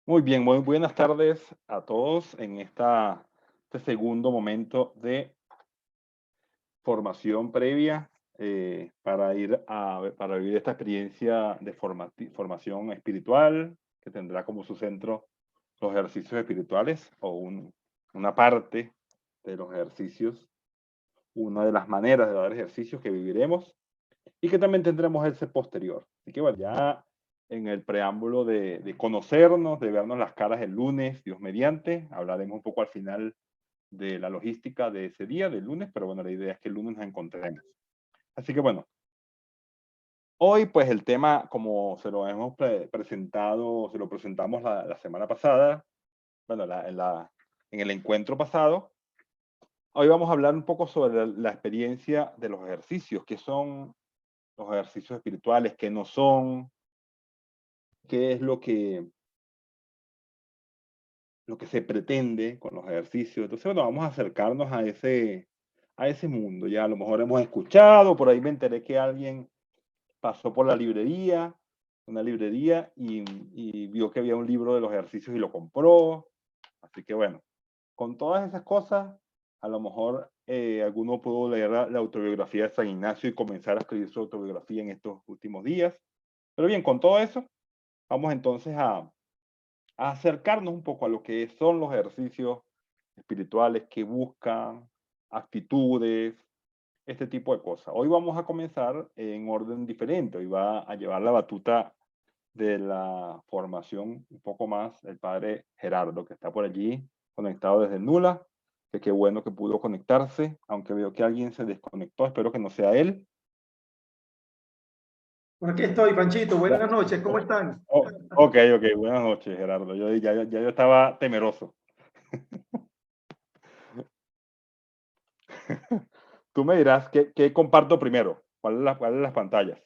Muy bien, muy buenas tardes a todos en este segundo momento de formación previa para vivir esta experiencia de formación espiritual que tendrá como su centro los ejercicios espirituales una parte de los ejercicios, una de las maneras de dar ejercicios que viviremos y que también tendremos ese posterior. Así que bueno, ya en el preámbulo de conocernos, de vernos las caras el lunes, Dios mediante, hablaremos un poco al final de la logística de ese día, del lunes, pero bueno, la idea es que el lunes nos encontremos. Así que bueno, hoy pues el tema, como se lo hemos presentado, se lo presentamos la semana pasada, bueno, en el encuentro pasado, hoy vamos a hablar un poco sobre la experiencia de los ejercicios, qué son los ejercicios espirituales, qué no son, qué es lo que se pretende con los ejercicios. Entonces, bueno, vamos a acercarnos a ese mundo. Ya a lo mejor hemos escuchado, por ahí me enteré que alguien pasó por una librería, y vio que había un libro de los ejercicios y lo compró. Así que bueno, con todas esas cosas, a lo mejor alguno pudo leer la autobiografía de San Ignacio y comenzar a escribir su autobiografía en estos últimos días. Pero bien, con todo eso, vamos entonces a acercarnos un poco a lo que son los ejercicios espirituales que buscan actitudes, este tipo de cosas. Hoy vamos a comenzar en orden diferente. Hoy va a llevar la batuta de la formación un poco más el padre Gerardo, que está por allí conectado desde Nula, que qué bueno que pudo conectarse, aunque veo que alguien se desconectó, espero que no sea él. Por aquí estoy, Panchito. Buenas noches, ¿cómo están? Ok, buenas noches, Gerardo. Yo estaba temeroso. Tú me dirás qué comparto primero, cuál de las pantallas.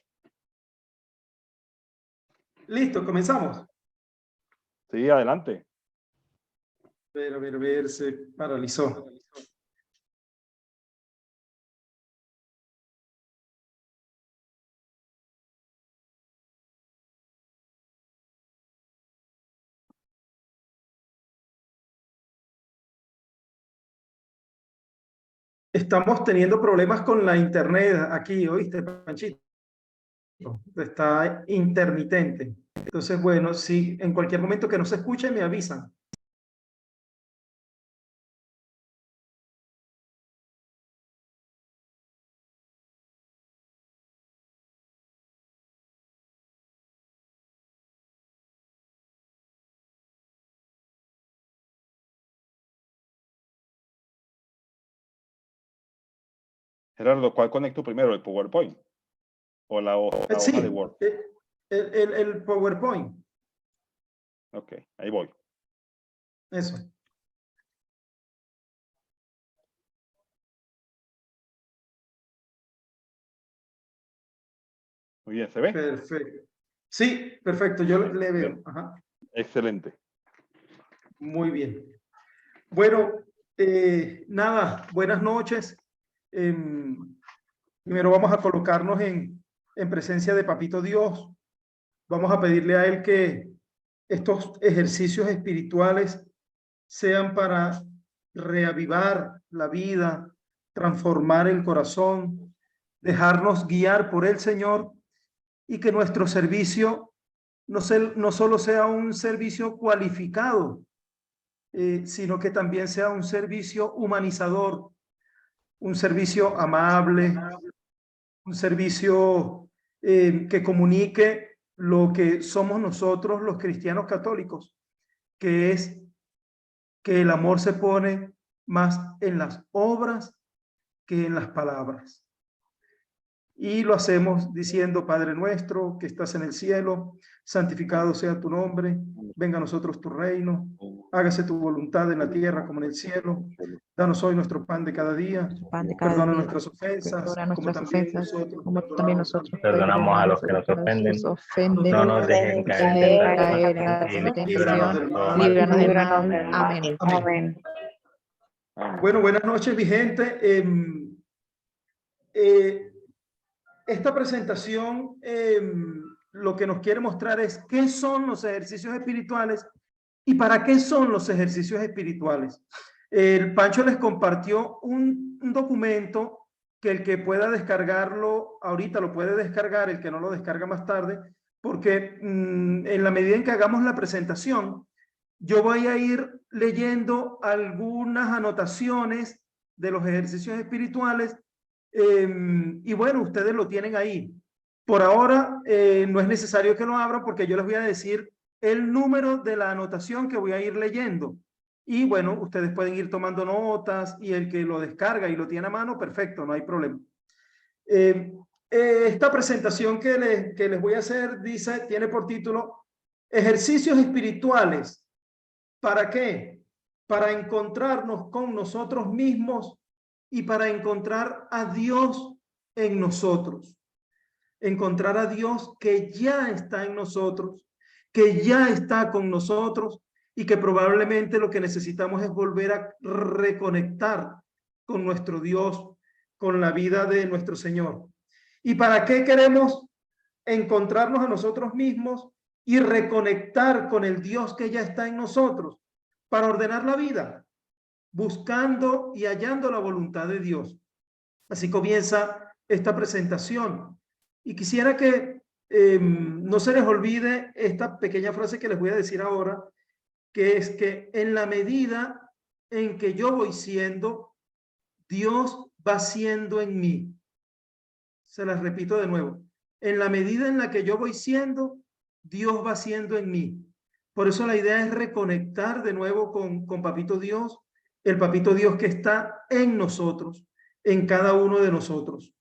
Listo, comenzamos. Sí, adelante. A ver, se paralizó. Estamos teniendo problemas con la internet aquí, ¿oíste, Panchito? Está intermitente. Entonces, bueno, si en cualquier momento que no se escuche, me avisan. Gerardo, ¿cuál conecto primero, el PowerPoint o la hoja de Sí, Word? el PowerPoint. Ok, ahí voy. Eso. Muy bien, ¿se ve? Perfecto. Sí, perfecto, yo le veo. Ajá. Excelente. Muy bien. Bueno, nada, buenas noches. Primero vamos a colocarnos en presencia de Papito Dios. Vamos a pedirle a Él que estos ejercicios espirituales sean para reavivar la vida, transformar el corazón, dejarnos guiar por el Señor y que nuestro servicio no solo sea un servicio cualificado, sino que también sea un servicio humanizador, un servicio amable, un servicio que comunique lo que somos nosotros los cristianos católicos, que es que el amor se pone más en las obras que en las palabras. Y lo hacemos diciendo, Padre nuestro que estás en el cielo, santificado sea tu nombre, venga a nosotros tu reino, hágase tu voluntad en la tierra como en el cielo. Danos hoy nuestro pan de cada día, Pan de cada perdona día, nuestras ofensas, perdona como nuestras también ofensas, nosotros como también perdonamos a los nosotros que Perdonamos a perdonamos los a que los nos que ofenden. nos ofenden. No No nos dejen caer en dejes tentación caer en la y tentación, líbranos de todo mal. líbranos del mal. Amén. Amén. Amén. Amén. Bueno, buenas noches, mi gente. esta presentación lo que nos quiere mostrar es qué son los ejercicios espirituales y para qué son los ejercicios espirituales. El Pancho les compartió un documento que el que pueda descargarlo ahorita lo puede descargar, el que no lo descarga más tarde, porque en la medida en que hagamos la presentación, yo voy a ir leyendo algunas anotaciones de los ejercicios espirituales y bueno, ustedes lo tienen ahí. Por ahora no es necesario que lo abran porque yo les voy a decir el número de la anotación que voy a ir leyendo. Y bueno, ustedes pueden ir tomando notas y el que lo descarga y lo tiene a mano, perfecto, no hay problema. Esta presentación que les voy a hacer tiene por título Ejercicios espirituales. ¿Para qué? Para encontrarnos con nosotros mismos y para encontrar a Dios en nosotros. Encontrar a Dios que ya está en nosotros, que ya está con nosotros y que probablemente lo que necesitamos es volver a reconectar con nuestro Dios, con la vida de nuestro Señor. ¿Y para qué queremos encontrarnos a nosotros mismos y reconectar con el Dios que ya está en nosotros? Para ordenar la vida, buscando y hallando la voluntad de Dios. Así comienza esta presentación. Y quisiera que no se les olvide esta pequeña frase que les voy a decir ahora, que es que en la medida en que yo voy siendo, Dios va siendo en mí. Se las repito de nuevo. En la medida en la que yo voy siendo, Dios va siendo en mí. Por eso la idea es reconectar de nuevo con Papito Dios, el Papito Dios que está en nosotros, en cada uno de nosotros.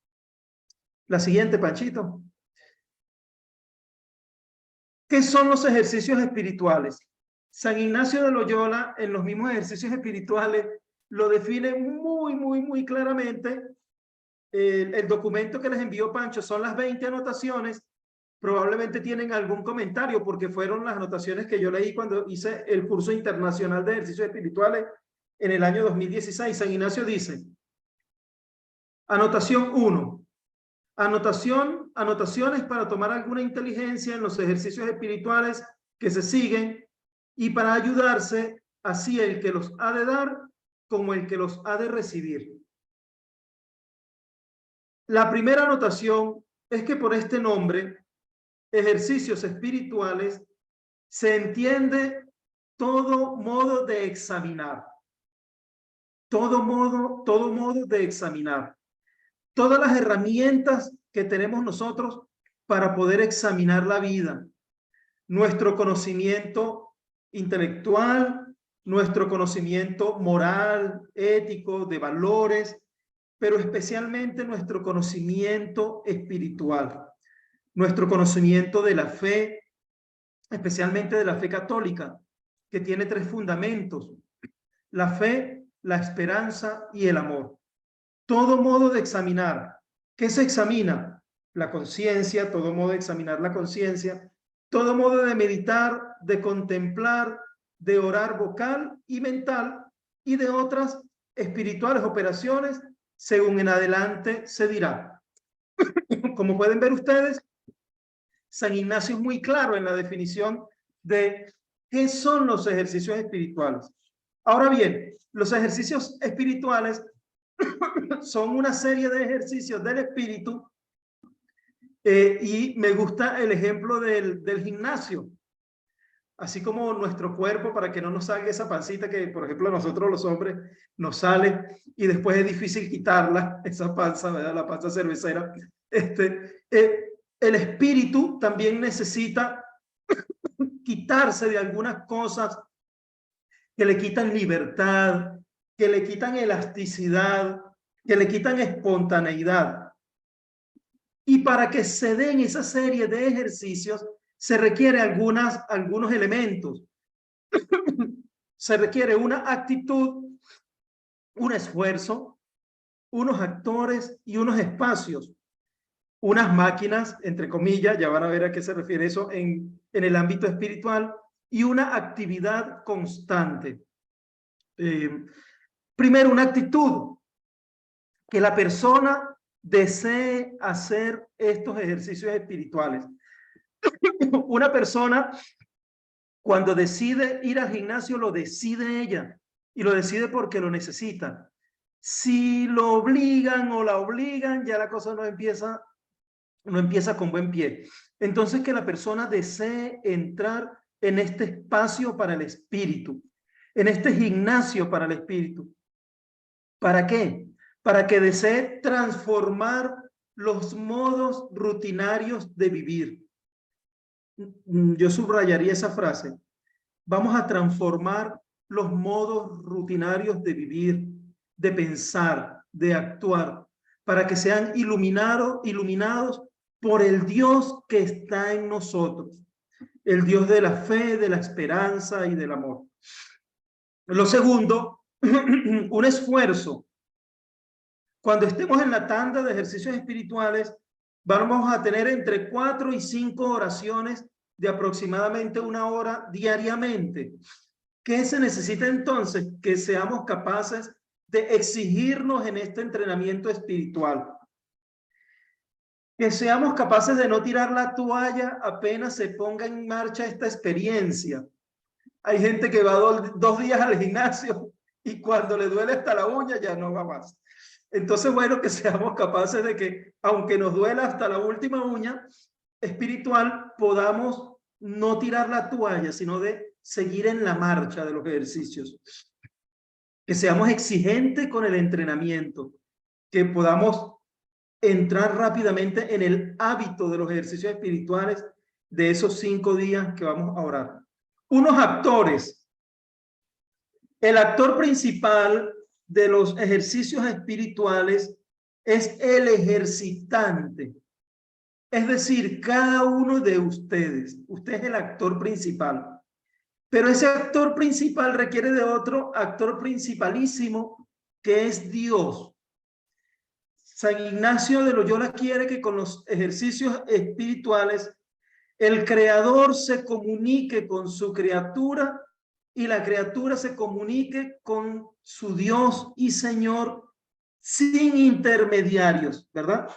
La siguiente, Panchito. ¿Qué son los ejercicios espirituales? San Ignacio de Loyola, en los mismos ejercicios espirituales, lo define muy claramente. El documento que les envió Pancho son las 20 anotaciones. Probablemente tienen algún comentario porque fueron las anotaciones que yo leí cuando hice el curso internacional de ejercicios espirituales en el año 2016. San Ignacio dice, anotación 1. Anotaciones para tomar alguna inteligencia en los ejercicios espirituales que se siguen y para ayudarse así el que los ha de dar como el que los ha de recibir. La primera anotación es que por este nombre, ejercicios espirituales, se entiende todo modo de examinar. Todo modo de examinar. Todas las herramientas que tenemos nosotros para poder examinar la vida. Nuestro conocimiento intelectual, nuestro conocimiento moral, ético, de valores, pero especialmente nuestro conocimiento espiritual, nuestro conocimiento de la fe, especialmente de la fe católica, que tiene 3 fundamentos: la fe, la esperanza y el amor. Todo modo de examinar. ¿Qué se examina? La conciencia, todo modo de examinar la conciencia, todo modo de meditar, de contemplar, de orar vocal y mental y de otras espirituales operaciones, según en adelante se dirá. Como pueden ver ustedes, San Ignacio es muy claro en la definición de qué son los ejercicios espirituales. Ahora bien, los ejercicios espirituales son una serie de ejercicios del espíritu y me gusta el ejemplo del gimnasio. Así como nuestro cuerpo, para que no nos salga esa pancita que, por ejemplo, a nosotros los hombres nos sale y después es difícil quitarla, esa panza, ¿verdad? La panza cervecera. El espíritu también necesita quitarse de algunas cosas que le quitan libertad, que le quitan elasticidad, que le quitan espontaneidad. Y para que se den esa serie de ejercicios, se requiere algunos elementos. Se requiere una actitud, un esfuerzo, unos actores y unos espacios. Unas máquinas, entre comillas, ya van a ver a qué se refiere eso en el ámbito espiritual, y una actividad constante. Primero, una actitud, que la persona desee hacer estos ejercicios espirituales. Una persona, cuando decide ir al gimnasio, lo decide ella, y lo decide porque lo necesita. Si lo obligan o la obligan, ya la cosa no empieza con buen pie. Entonces, que la persona desee entrar en este espacio para el espíritu, en este gimnasio para el espíritu. ¿Para qué? Para que desee transformar los modos rutinarios de vivir. Yo subrayaría esa frase. Vamos a transformar los modos rutinarios de vivir, de pensar, de actuar, para que sean iluminados por el Dios que está en nosotros, el Dios de la fe, de la esperanza y del amor. Lo segundo, un esfuerzo. Cuando estemos en la tanda de ejercicios espirituales, vamos a tener entre 4 y 5 oraciones de aproximadamente 1 hora diariamente. ¿Qué se necesita entonces? Que seamos capaces de exigirnos en este entrenamiento espiritual. Que seamos capaces de no tirar la toalla apenas se ponga en marcha esta experiencia. Hay gente que va 2 días al gimnasio y cuando le duele hasta la uña ya no va más. Entonces, bueno, que seamos capaces de que, aunque nos duela hasta la última uña espiritual, podamos no tirar la toalla, sino de seguir en la marcha de los ejercicios. Que seamos exigentes con el entrenamiento, que podamos entrar rápidamente en el hábito de los ejercicios espirituales de esos 5 días que vamos a orar. Unos actores. El actor principal de los ejercicios espirituales es el ejercitante. Es decir, cada uno de ustedes. Usted es el actor principal. Pero ese actor principal requiere de otro actor principalísimo, que es Dios. San Ignacio de Loyola quiere que con los ejercicios espirituales el creador se comunique con su criatura y la criatura se comunique con su Dios y Señor sin intermediarios, ¿verdad?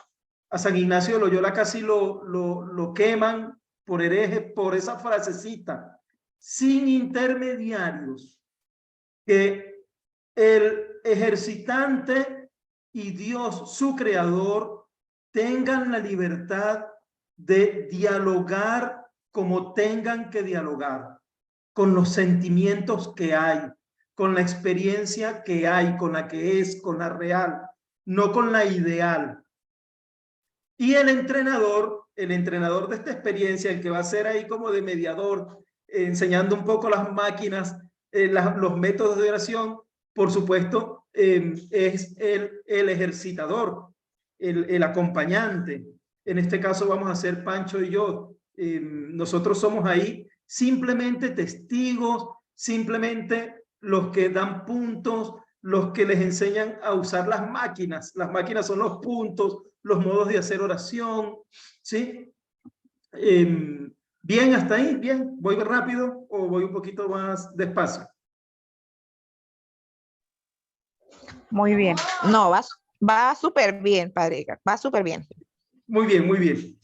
A San Ignacio de Loyola casi lo queman por hereje por esa frasecita, sin intermediarios, que el ejercitante y Dios, su creador, tengan la libertad de dialogar como tengan que dialogar, con los sentimientos que hay, con la experiencia que hay, con la que es, con la real, no con la ideal. Y el entrenador de esta experiencia, el que va a ser ahí como de mediador, enseñando un poco las máquinas, los métodos de oración, por supuesto, es el ejercitador, el acompañante. En este caso vamos a ser Pancho y yo. Nosotros somos ahí simplemente testigos, simplemente los que dan puntos, los que les enseñan a usar las máquinas. Las máquinas son los puntos, los modos de hacer oración, ¿sí? Bien, hasta ahí, bien. ¿Voy rápido o voy un poquito más despacio? Muy bien. No, va súper bien, padre Edgar, va súper bien. Muy bien, muy bien.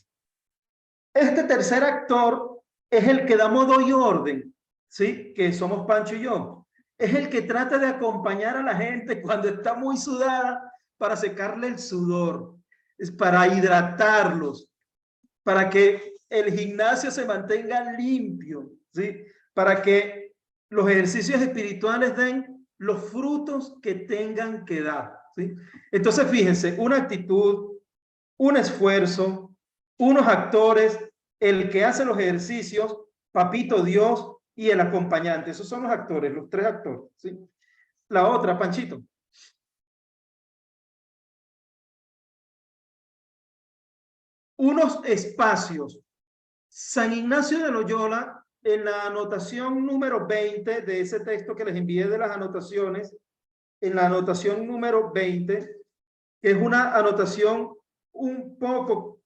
Este tercer actor es el que da modo y orden, ¿sí? Que somos Pancho y yo. Es el que trata de acompañar a la gente cuando está muy sudada para secarle el sudor, es para hidratarlos, para que el gimnasio se mantenga limpio, ¿sí? Para que los ejercicios espirituales den los frutos que tengan que dar, ¿sí? Entonces, fíjense, una actitud, un esfuerzo, unos actores, el que hace los ejercicios, Papito Dios y el acompañante. Esos son los actores, los 3 actores, ¿sí? La otra, Panchito. Unos espacios. San Ignacio de Loyola, en la anotación número 20 de ese texto que les envié de las anotaciones, en la anotación número 20, que es una anotación un poco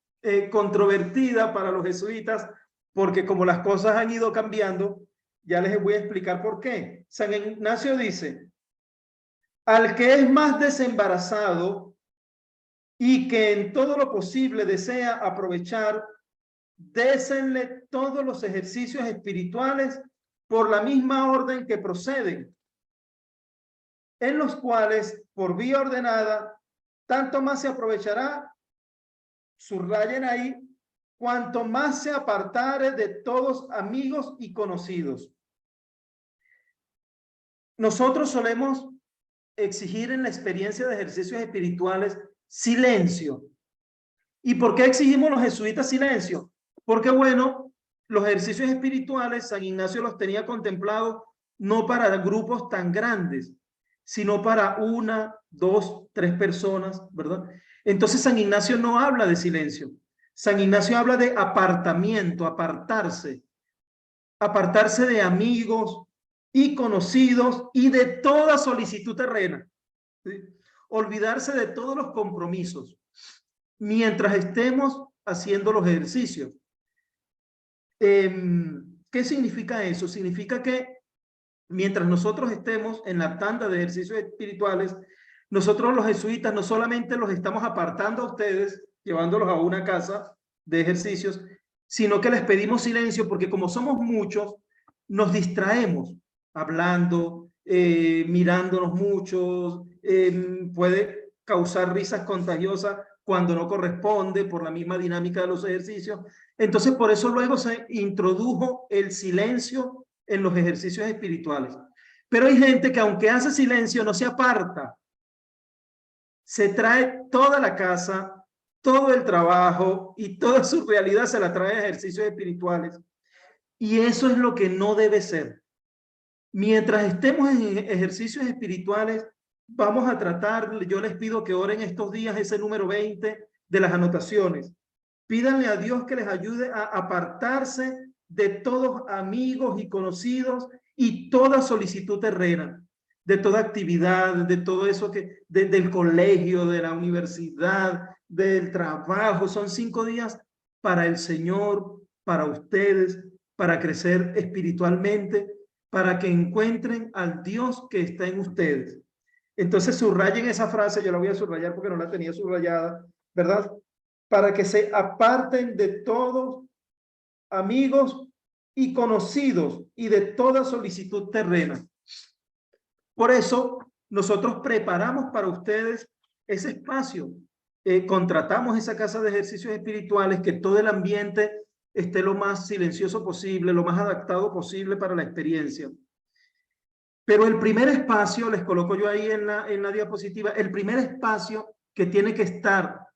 controvertida para los jesuitas, porque como las cosas han ido cambiando, ya les voy a explicar por qué. San Ignacio dice: al que es más desembarazado, y que en todo lo posible desea aprovechar, désenle todos los ejercicios espirituales por la misma orden que proceden, en los cuales, por vía ordenada, tanto más se aprovechará, subrayen ahí, cuanto más se apartare de todos amigos y conocidos. Nosotros solemos exigir en la experiencia de ejercicios espirituales silencio. ¿Y por qué exigimos los jesuitas silencio? Porque, bueno, los ejercicios espirituales, San Ignacio los tenía contemplados no para grupos tan grandes, sino para 1, 2, 3 personas, ¿verdad? Entonces San Ignacio no habla de silencio. San Ignacio habla de apartamiento, apartarse de amigos y conocidos y de toda solicitud terrena, ¿sí? Olvidarse de todos los compromisos mientras estemos haciendo los ejercicios. ¿Qué significa eso? Significa que mientras nosotros estemos en la tanda de ejercicios espirituales, nosotros los jesuitas no solamente los estamos apartando a ustedes, llevándolos a una casa de ejercicios, sino que les pedimos silencio porque como somos muchos, nos distraemos hablando, mirándonos muchos, puede causar risas contagiosas cuando no corresponde por la misma dinámica de los ejercicios. Entonces, por eso luego se introdujo el silencio en los ejercicios espirituales. Pero hay gente que aunque hace silencio no se aparta. Se trae toda la casa, todo el trabajo y toda su realidad se la trae a ejercicios espirituales. Y eso es lo que no debe ser. Mientras estemos en ejercicios espirituales, vamos a tratar, yo les pido que oren estos días ese número 20 de las anotaciones. Pídanle a Dios que les ayude a apartarse de todos amigos y conocidos y toda solicitud terrena, de toda actividad, de todo eso que, del colegio, de la universidad, del trabajo. Son 5 días para el Señor, para ustedes, para crecer espiritualmente, para que encuentren al Dios que está en ustedes. Entonces subrayen esa frase, yo la voy a subrayar porque no la tenía subrayada, ¿verdad? Para que se aparten de todos amigos y conocidos y de toda solicitud terrena. Por eso nosotros preparamos para ustedes ese espacio. Contratamos esa casa de ejercicios espirituales, que todo el ambiente esté lo más silencioso posible, lo más adaptado posible para la experiencia. Pero el primer espacio, les coloco yo ahí en la diapositiva, el primer espacio que tiene que estar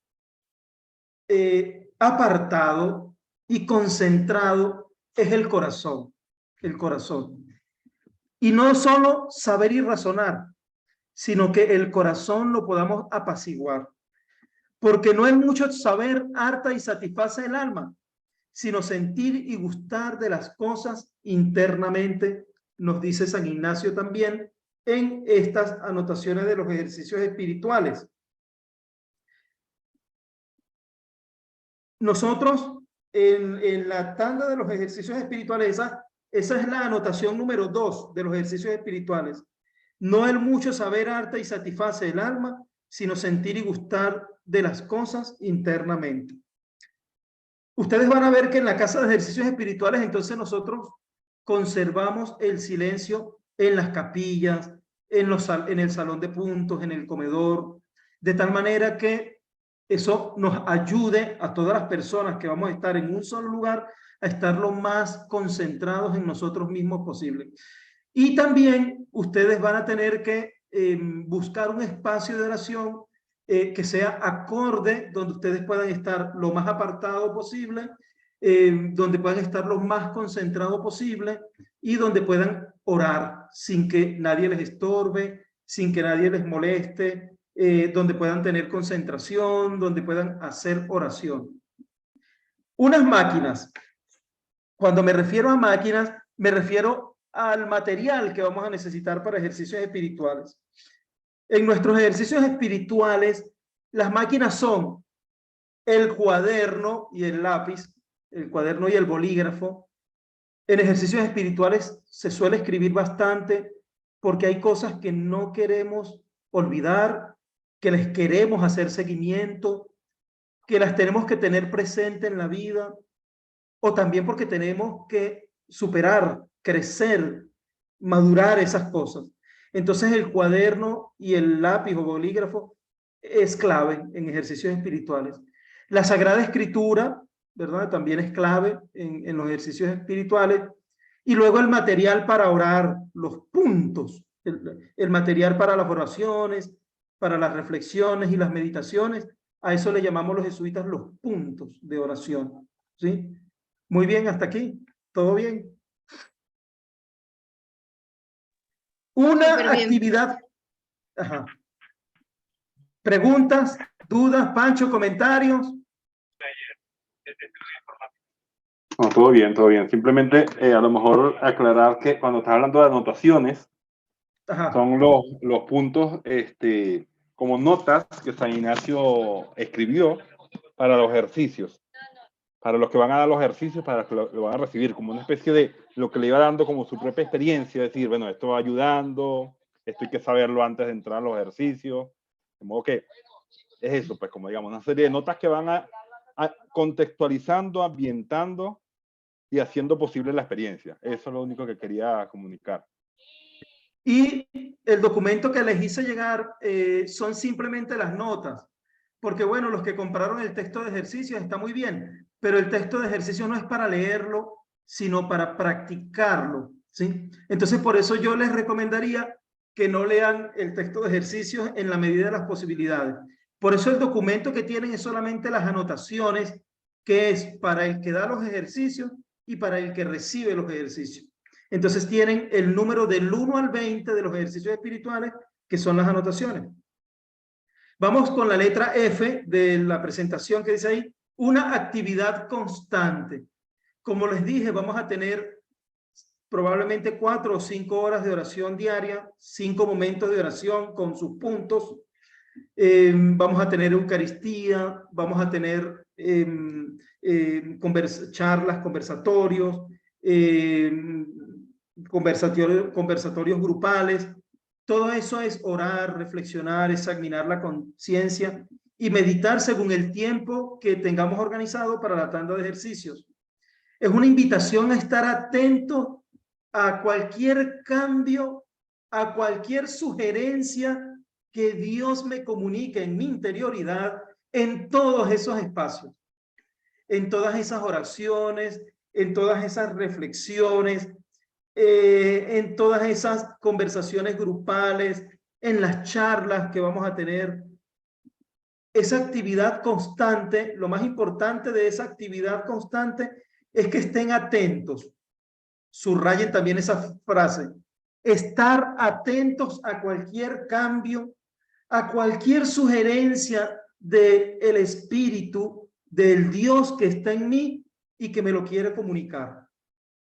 apartado y concentrado es el corazón. El corazón. Y no solo saber y razonar, sino que el corazón lo podamos apaciguar. Porque no es mucho saber, harta y satisface el alma, sino sentir y gustar de las cosas internamente, nos dice San Ignacio también en estas anotaciones de los ejercicios espirituales. Nosotros en la tanda de los ejercicios espirituales, esa es la anotación número 2 de los ejercicios espirituales. No el mucho saber harta y satisface el alma, sino sentir y gustar de las cosas internamente. Ustedes van a ver que en la casa de ejercicios espirituales, entonces nosotros conservamos el silencio en las capillas, en el salón de puntos, en el comedor, de tal manera que eso nos ayude a todas las personas que vamos a estar en un solo lugar a estar lo más concentrados en nosotros mismos posible. Y también ustedes van a tener que buscar un espacio de oración que sea acorde, donde ustedes puedan estar lo más apartado posible, donde puedan estar lo más concentrado posible y donde puedan orar sin que nadie les estorbe, sin que nadie les moleste, donde puedan tener concentración, donde puedan hacer oración. Unas máquinas. Cuando me refiero a máquinas, me refiero al material que vamos a necesitar para ejercicios espirituales. En nuestros ejercicios espirituales, las máquinas son el cuaderno y el lápiz, el cuaderno y el bolígrafo. En ejercicios espirituales se suele escribir bastante porque hay cosas que no queremos olvidar que les queremos hacer seguimiento, que las tenemos que tener presente en la vida, o también porque tenemos que superar, crecer, madurar esas cosas. Entonces el cuaderno y el lápiz o bolígrafo es clave en ejercicios espirituales. La Sagrada Escritura, ¿verdad? También es clave en los ejercicios espirituales. Y luego el material para orar, los puntos, el material para las oraciones, para las reflexiones y las meditaciones. A eso le llamamos los jesuitas los puntos de oración. ¿Sí? Muy bien, hasta aquí. ¿Todo bien? Una actividad. Ajá. Preguntas, dudas, Pancho, comentarios. No, todo bien, todo bien. Simplemente a lo mejor aclarar que cuando estás hablando de anotaciones, Ajá. son los puntos como notas que San Ignacio escribió para los ejercicios, para los que van a dar los ejercicios, para los que lo van a recibir, como una especie de lo que le iba dando como su propia experiencia, decir, bueno, esto va ayudando, esto hay que saberlo antes de entrar a los ejercicios, de modo que es eso, pues como digamos, una serie de notas que van a contextualizando, ambientando y haciendo posible la experiencia. Eso es lo único que quería comunicar. Y el documento que les hice llegar son simplemente las notas, porque bueno, los que compraron el texto de ejercicios está muy bien, pero el texto de ejercicios no es para leerlo, sino para practicarlo, ¿sí? Entonces por eso yo les recomendaría que no lean el texto de ejercicios en la medida de las posibilidades. Por eso el documento que tienen es solamente las anotaciones, que es para el que da los ejercicios y para el que recibe los ejercicios. Entonces tienen el número del 1 al 20 de los ejercicios espirituales, que son las anotaciones. Vamos con la letra F de la presentación que dice ahí, una actividad constante. Como les dije, vamos a tener probablemente 4 o 5 horas de oración diaria, 5 momentos de oración con sus puntos. Vamos a tener Eucaristía, vamos a tener charlas, conversatorios, conversatorios grupales. Todo eso es orar, reflexionar, examinar la conciencia y meditar según el tiempo que tengamos organizado para la tanda de ejercicios. Es una invitación a estar atento a cualquier cambio, a cualquier sugerencia que Dios me comunique en mi interioridad en todos esos espacios, en todas esas oraciones, en todas esas reflexiones, en todas esas conversaciones grupales, en las charlas que vamos a tener. Esa actividad constante, lo más importante de esa actividad constante es que estén atentos. Subrayen también esa frase. Estar atentos a cualquier cambio, a cualquier sugerencia del Espíritu, del Dios que está en mí y que me lo quiere comunicar.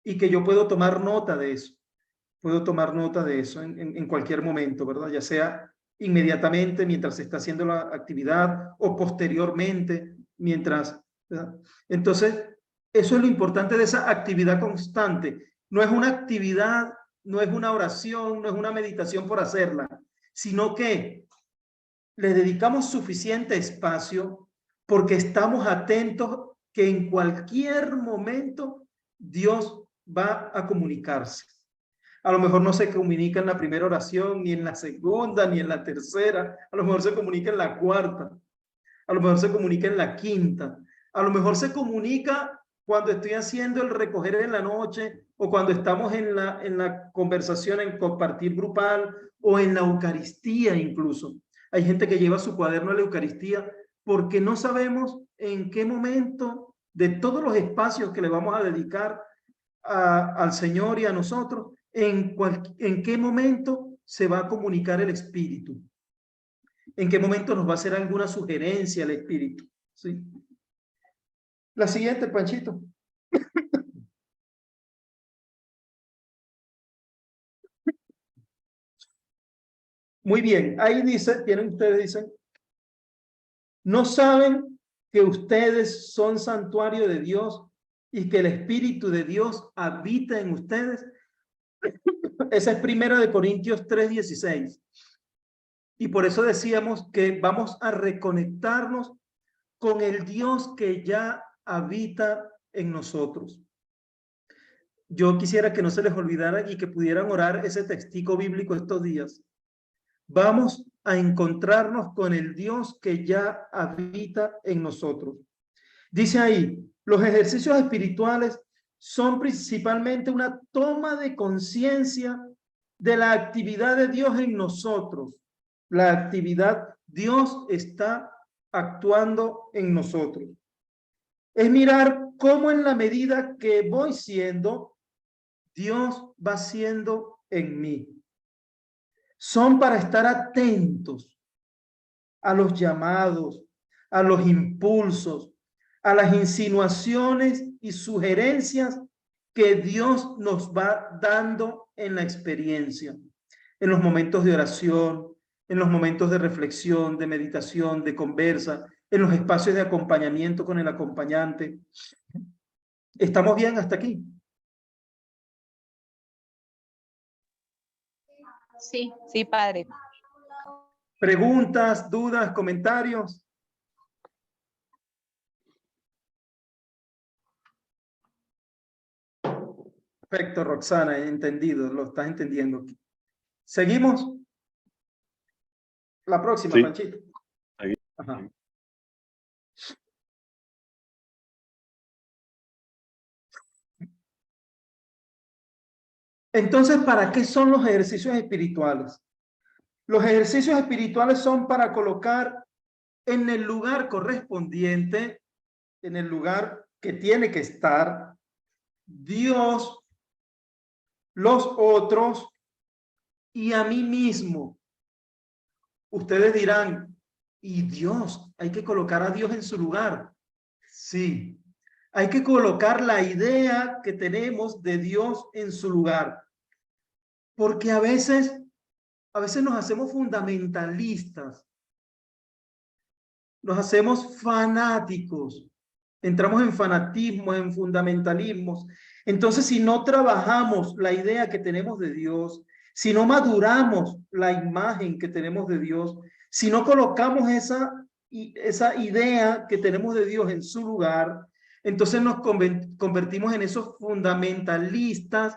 Y que yo puedo tomar nota de eso. Puedo tomar nota de eso en cualquier momento, ¿verdad? Ya sea inmediatamente mientras se está haciendo la actividad o posteriormente mientras, ¿verdad? Entonces, eso es lo importante de esa actividad constante. No es una actividad, no es una oración, no es una meditación por hacerla, sino que le dedicamos suficiente espacio porque estamos atentos que en cualquier momento Dios va a comunicarse. A lo mejor no se comunica en la primera oración, ni en la segunda, ni en la tercera. A lo mejor se comunica en la cuarta. A lo mejor se comunica en la quinta. A lo mejor se comunica cuando estoy haciendo el recoger en la noche o cuando estamos en la conversación, en compartir grupal o en la Eucaristía incluso. Hay gente que lleva su cuaderno a la Eucaristía porque no sabemos en qué momento de todos los espacios que le vamos a dedicar al Señor y a nosotros, en qué momento se va a comunicar el Espíritu, en qué momento nos va a hacer alguna sugerencia el Espíritu. ¿Sí? La siguiente, Panchito. Muy bien, ahí dice, tienen ustedes, dicen, ¿no saben que ustedes son santuario de Dios y que el Espíritu de Dios habita en ustedes? Esa es 1 Corintios 3:16. Y por eso decíamos que vamos a reconectarnos con el Dios que ya habita en nosotros. Yo quisiera que no se les olvidara y que pudieran orar ese textico bíblico estos días. Vamos a encontrarnos con el Dios que ya habita en nosotros. Dice ahí, los ejercicios espirituales son principalmente una toma de conciencia de la actividad de Dios en nosotros. La actividad, Dios está actuando en nosotros. Es mirar cómo en la medida que voy siendo, Dios va siendo en mí. Son para estar atentos a los llamados, a los impulsos, a las insinuaciones y sugerencias que Dios nos va dando en la experiencia, en los momentos de oración, en los momentos de reflexión, de meditación, de conversa, en los espacios de acompañamiento con el acompañante. ¿Estamos bien hasta aquí? Sí, sí, padre. ¿Preguntas, dudas, comentarios? Perfecto, Roxana, entendido, lo estás entendiendo. ¿Seguimos? La próxima, Sí. Panchito. Ajá. Entonces, ¿para qué son los ejercicios espirituales? Los ejercicios espirituales son para colocar en el lugar correspondiente, en el lugar que tiene que estar, Dios, los otros y a mí mismo. Ustedes dirán, ¿y Dios? ¿Hay que colocar a Dios en su lugar? Sí, hay que colocar la idea que tenemos de Dios en su lugar. Porque a veces nos hacemos fundamentalistas, nos hacemos fanáticos, entramos en fanatismo, en fundamentalismos. Entonces, si no trabajamos la idea que tenemos de Dios, si no maduramos la imagen que tenemos de Dios, si no colocamos esa idea que tenemos de Dios en su lugar, entonces nos convertimos en esos fundamentalistas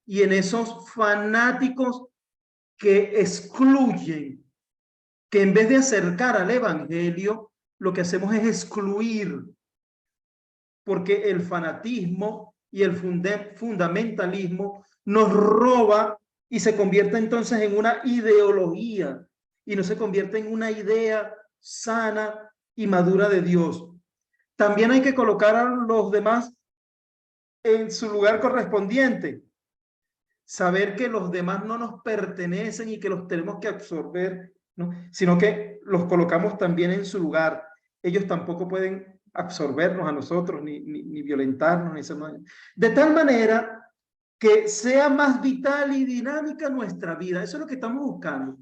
y en esos fanáticos que excluyen, que en vez de acercar al evangelio, lo que hacemos es excluir, porque el fanatismo y el fundamentalismo nos roba y se convierte entonces en una ideología y no se convierte en una idea sana y madura de Dios. También hay que colocar a los demás en su lugar correspondiente. Saber que los demás no nos pertenecen y que los tenemos que absorber, ¿no? Sino que los colocamos también en su lugar. Ellos tampoco pueden absorbernos a nosotros, ni violentarnos, ni hacernos daño. De tal manera que sea más vital y dinámica nuestra vida. Eso es lo que estamos buscando.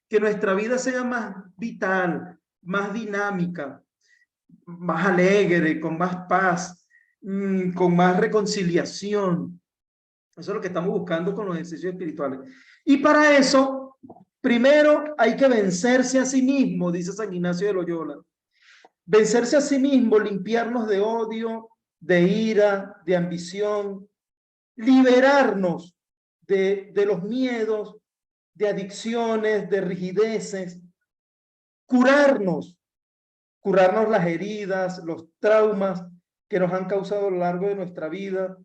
Que nuestra vida sea más vital, más dinámica, más alegre, con más paz, con más reconciliación. Eso es lo que estamos buscando con los ejercicios espirituales. Y para eso, primero hay que vencerse a sí mismo, dice San Ignacio de Loyola. Vencerse a sí mismo, limpiarnos de odio, de ira, de ambición, liberarnos de los miedos, de adicciones, de rigideces, curarnos las heridas, los traumas que nos han causado a lo largo de nuestra vida,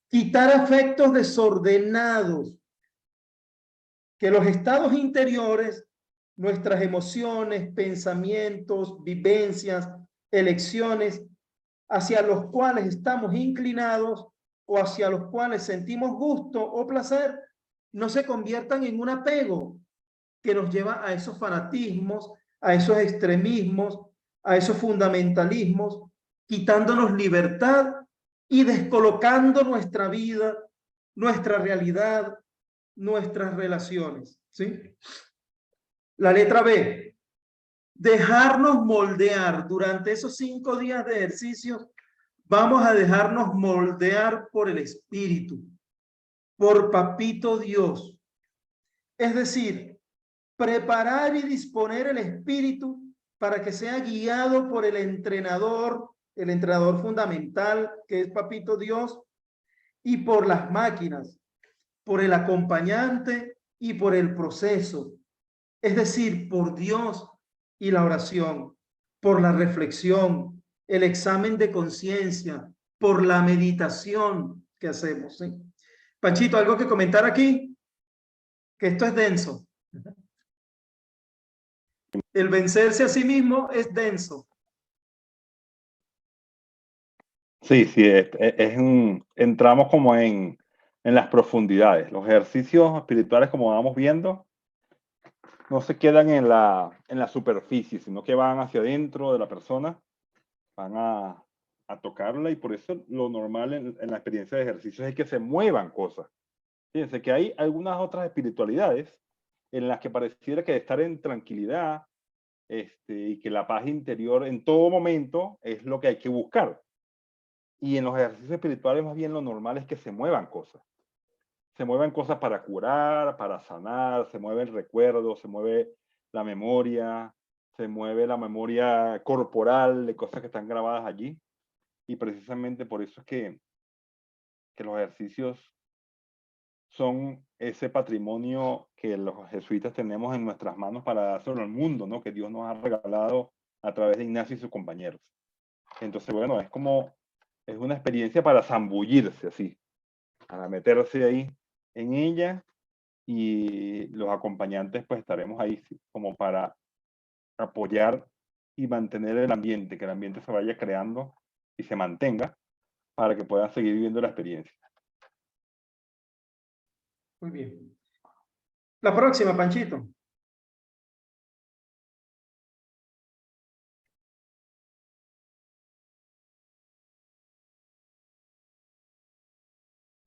quitar afectos desordenados, que los estados interiores, nuestras emociones, pensamientos, vivencias, elecciones, hacia los cuales estamos inclinados o hacia los cuales sentimos gusto o placer, no se conviertan en un apego que nos lleva a esos fanatismos, a esos extremismos, a esos fundamentalismos, quitándonos libertad y descolocando nuestra vida, nuestra realidad, nuestras relaciones, ¿sí? La letra B, dejarnos moldear. Durante esos 5 días de ejercicios, vamos a dejarnos moldear por el Espíritu, por Papito Dios. Es decir, preparar y disponer el espíritu para que sea guiado por el entrenador fundamental, que es Papito Dios, y por las máquinas, por el acompañante y por el proceso. Es decir, por Dios y la oración, por la reflexión, el examen de conciencia, por la meditación que hacemos, ¿sí? Panchito, ¿algo que comentar aquí? Que esto es denso. El vencerse a sí mismo es denso. Sí, sí, entramos como en las profundidades. Los ejercicios espirituales, como vamos viendo, no se quedan en la superficie, sino que van hacia adentro de la persona, van a tocarla, y por eso lo normal en la experiencia de ejercicios es que se muevan cosas. Fíjense que hay algunas otras espiritualidades en las que pareciera que estar en tranquilidad y que la paz interior en todo momento es lo que hay que buscar. Y en los ejercicios espirituales más bien lo normal es que se muevan cosas. Se mueven cosas para curar, para sanar, se mueve el recuerdo, se mueve la memoria, se mueve la memoria corporal de cosas que están grabadas allí. Y precisamente por eso es que los ejercicios son ese patrimonio que los jesuitas tenemos en nuestras manos para dárselo al mundo, ¿no? Que Dios nos ha regalado a través de Ignacio y sus compañeros. Entonces, bueno, es una experiencia para zambullirse así, para meterse ahí en ella, y los acompañantes pues estaremos ahí, ¿sí? Como para apoyar y mantener el ambiente, que el ambiente se vaya creando y se mantenga para que puedan seguir viviendo la experiencia. Muy bien. La próxima, Panchito.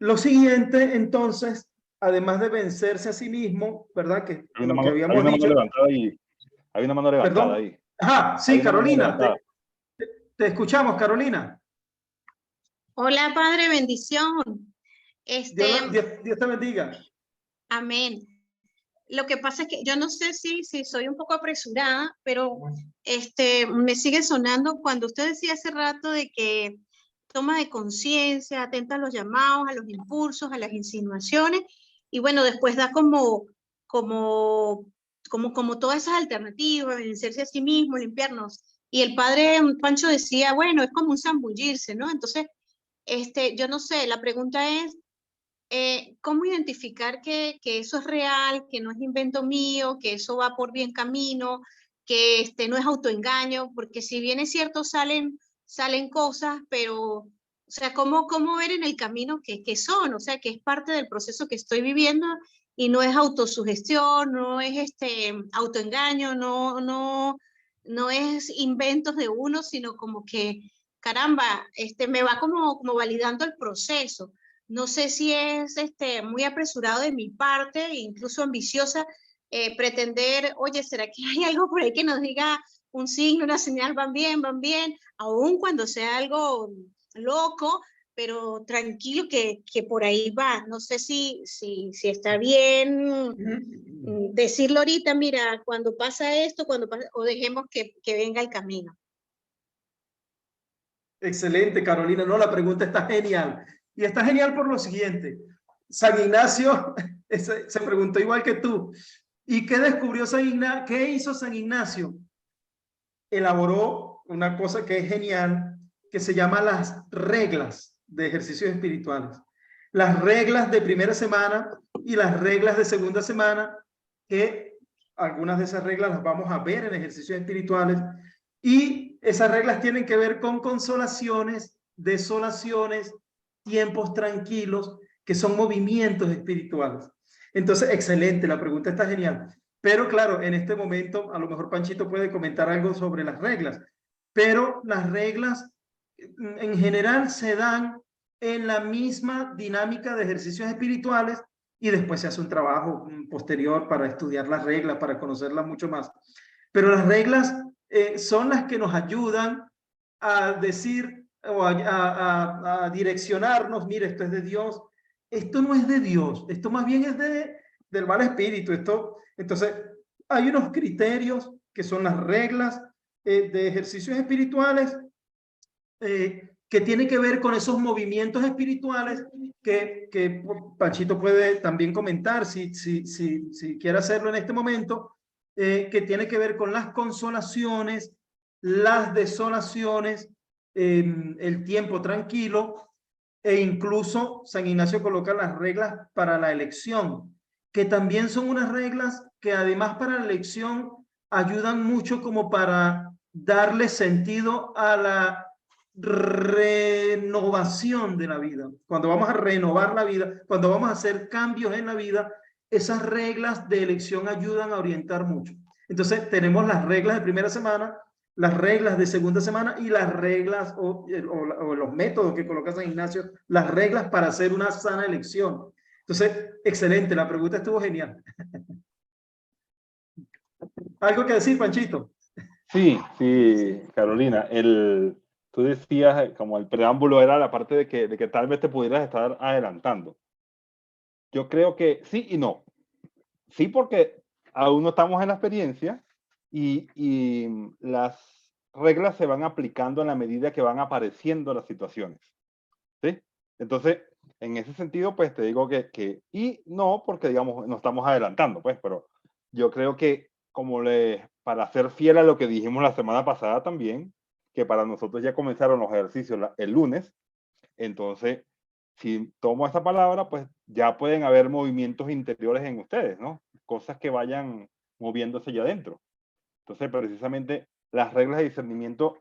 Lo siguiente, entonces, además de vencerse a sí mismo, ¿verdad? Que Hay lo que hay habíamos una mano dicho. levantada ahí. Hay una mano levantada ¿Perdón? ahí. Ajá, sí, Hay una mano Carolina, levantada. te escuchamos, Carolina. Hola, Padre, bendición. Dios te bendiga. Amén. Lo que pasa es que yo no sé si soy un poco apresurada, pero me sigue sonando cuando usted decía hace rato de que toma de conciencia, atenta a los llamados, a los impulsos, a las insinuaciones, y bueno, después da como todas esas alternativas, vencerse a sí mismo, limpiarnos. Y el padre Pancho decía, bueno, es como un zambullirse, ¿no? Entonces, yo no sé, la pregunta es, ¿cómo identificar que eso es real, que no es invento mío, que eso va por bien camino, que no es autoengaño? Porque si bien es cierto, salen cosas, pero, o sea, ¿cómo ver en el camino que son? O sea, que es parte del proceso que estoy viviendo y no es autosugestión, no es autoengaño, no es inventos de uno, sino como que, caramba, me va como validando el proceso. No sé si es muy apresurado de mi parte, incluso ambiciosa, pretender, oye, ¿será que hay algo por ahí que nos diga un signo, una señal, van bien, aun cuando sea algo loco, pero tranquilo que por ahí va? No sé si está bien decirlo ahorita, mira, cuando pasa esto, o dejemos que venga el camino. Excelente, Carolina. No, la pregunta está genial. Y está genial por lo siguiente. San Ignacio se preguntó igual que tú. ¿Y qué descubrió San Ignacio? ¿Qué hizo San Ignacio? Elaboró una cosa que es genial, que se llama las reglas de ejercicios espirituales. Las reglas de primera semana y las reglas de segunda semana, que algunas de esas reglas las vamos a ver en ejercicios espirituales, y esas reglas tienen que ver con consolaciones, desolaciones, tiempos tranquilos, que son movimientos espirituales. Entonces, excelente, la pregunta está genial. Pero claro, en este momento, a lo mejor Panchito puede comentar algo sobre las reglas, pero las reglas en general se dan en la misma dinámica de ejercicios espirituales, y después se hace un trabajo posterior para estudiar las reglas, para conocerlas mucho más. Pero las reglas son las que nos ayudan a decir o a direccionarnos, mire, esto es de Dios, esto no es de Dios, esto más bien es del mal espíritu. Entonces, hay unos criterios que son las reglas de ejercicios espirituales que tiene que ver con esos movimientos espirituales que Panchito puede también comentar si quiere hacerlo en este momento, que tiene que ver con las consolaciones, las desolaciones, el tiempo tranquilo, e incluso San Ignacio coloca las reglas para la elección, que también son unas reglas que además para la elección ayudan mucho como para darle sentido a la renovación de la vida. Cuando vamos a renovar la vida, cuando vamos a hacer cambios en la vida, esas reglas de elección ayudan a orientar mucho. Entonces tenemos las reglas de primera semana, las reglas de segunda semana y las reglas o los métodos que coloca San Ignacio, las reglas para hacer una sana elección. Entonces, excelente, la pregunta estuvo genial. ¿Algo que decir, Panchito? Sí, sí, Carolina, tú decías, como el preámbulo era la parte de que tal vez te pudieras estar adelantando. Yo creo que sí y no. Sí, porque aún no estamos en la experiencia y las reglas se van aplicando en la medida que van apareciendo las situaciones. ¿Sí? Entonces, en ese sentido, pues te digo y no, porque digamos, nos estamos adelantando, pues, pero yo creo que para ser fiel a lo que dijimos la semana pasada también, que para nosotros ya comenzaron los ejercicios el lunes, entonces, si tomo esta palabra, pues ya pueden haber movimientos interiores en ustedes, ¿no? Cosas que vayan moviéndose allá adentro. Entonces, precisamente, las reglas de discernimiento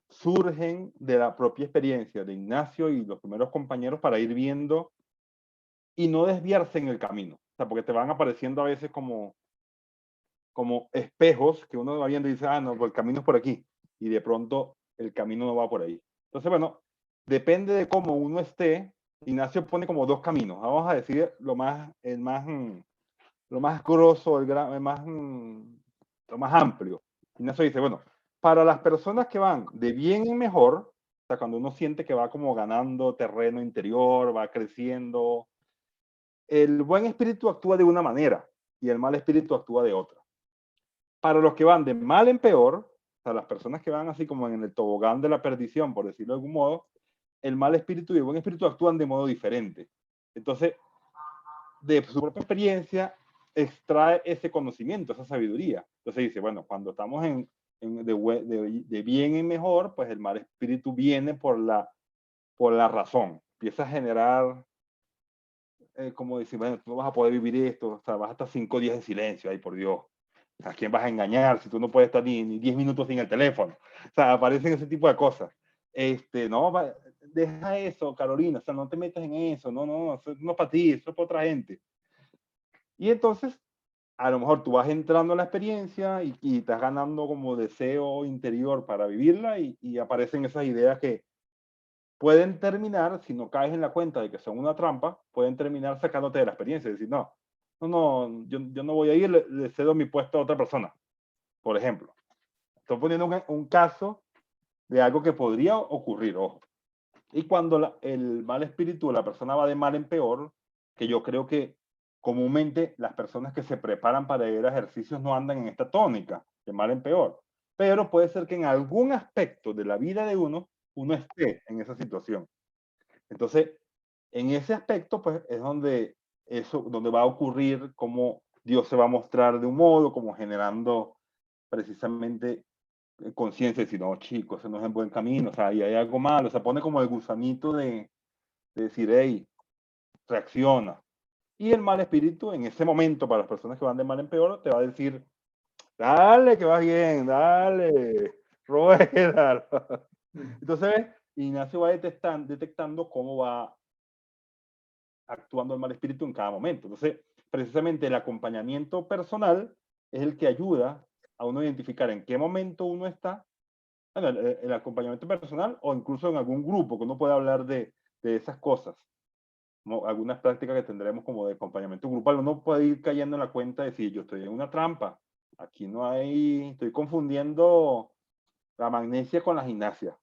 surgen de la propia experiencia de Ignacio y los primeros compañeros para ir viendo y no desviarse en el camino. O sea, porque te van apareciendo a veces como espejos que uno va viendo y dice, ah, no, pues el camino es por aquí. Y de pronto el camino no va por ahí. Entonces, bueno, depende de cómo uno esté. Ignacio pone como dos caminos. Vamos a decir lo más grosso, lo más amplio. Ignacio dice, bueno, para las personas que van de bien en mejor, o sea, cuando uno siente que va como ganando terreno interior, va creciendo, el buen espíritu actúa de una manera y el mal espíritu actúa de otra. Para los que van de mal en peor, o sea, las personas que van así como en el tobogán de la perdición, por decirlo de algún modo, el mal espíritu y el buen espíritu actúan de modo diferente. Entonces, de su propia experiencia, extrae ese conocimiento, esa sabiduría. Entonces dice, bueno, cuando estamos de bien en mejor, pues el mal espíritu viene por la razón. Empieza a generar, como decir, bueno, tú no vas a poder vivir esto, o sea, vas a estar 5 días en silencio, ay, por Dios. ¿A quién vas a engañar si tú no puedes estar ni 10 minutos sin el teléfono? O sea, aparecen ese tipo de cosas. No, deja eso, Carolina, o sea, no te metas en eso, no, eso no es para ti, eso es para otra gente. Y entonces, a lo mejor tú vas entrando a la experiencia y estás ganando como deseo interior para vivirla y aparecen esas ideas que pueden terminar, si no caes en la cuenta de que son una trampa, pueden terminar sacándote de la experiencia y decir, no, yo no voy a ir, le cedo mi puesto a otra persona, por ejemplo. Estoy poniendo un caso de algo que podría ocurrir, ojo. Y cuando el mal espíritu, la persona va de mal en peor, que yo creo que comúnmente las personas que se preparan para ir a ejercicios no andan en esta tónica, de mal en peor. Pero puede ser que en algún aspecto de la vida de uno esté en esa situación. Entonces, en ese aspecto, pues es donde va a ocurrir cómo Dios se va a mostrar de un modo, como generando precisamente conciencia de decir, no, chicos, eso no es el buen camino, o sea, ahí hay algo malo, o sea, pone como el gusanito de decir, hey, reacciona. Y el mal espíritu, en ese momento, para las personas que van de mal en peor, te va a decir, dale, que vas bien, dale, rueda. Entonces, Ignacio va detectando cómo va actuando el mal espíritu en cada momento. Entonces, precisamente el acompañamiento personal es el que ayuda a uno a identificar en qué momento uno está, bueno, el acompañamiento personal o incluso en algún grupo que uno pueda hablar de esas cosas. ¿No? Algunas prácticas que tendremos como de acompañamiento grupal, uno puede ir cayendo en la cuenta de decir, yo estoy en una trampa, aquí no hay, estoy confundiendo la magnesia con la gimnasia.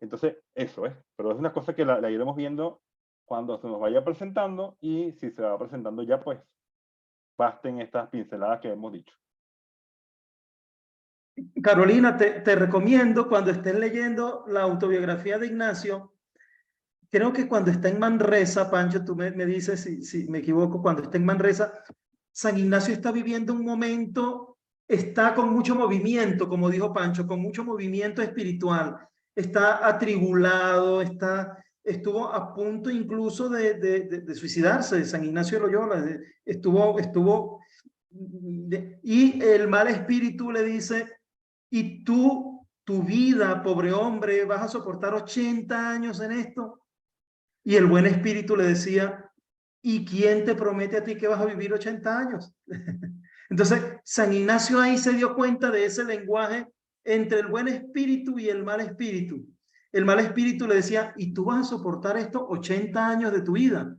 Entonces, eso es, pero es una cosa que la iremos viendo cuando se nos vaya presentando y si se va presentando ya, pues basten estas pinceladas que hemos dicho. Carolina, te recomiendo cuando estés leyendo la autobiografía de Ignacio, creo que cuando está en Manresa, Pancho, tú me dices si me equivoco, cuando está en Manresa, San Ignacio está viviendo un momento, está con mucho movimiento, como dijo Pancho, con mucho movimiento espiritual, está atribulado, estuvo a punto incluso de suicidarse, San Ignacio de Loyola, y el mal espíritu le dice, y tú, tu vida, pobre hombre, vas a soportar 80 años en esto. Y el buen espíritu le decía, ¿y quién te promete a ti que vas a vivir 80 años? Entonces, San Ignacio ahí se dio cuenta de ese lenguaje entre el buen espíritu y el mal espíritu. El mal espíritu le decía, ¿y tú vas a soportar esto 80 años de tu vida?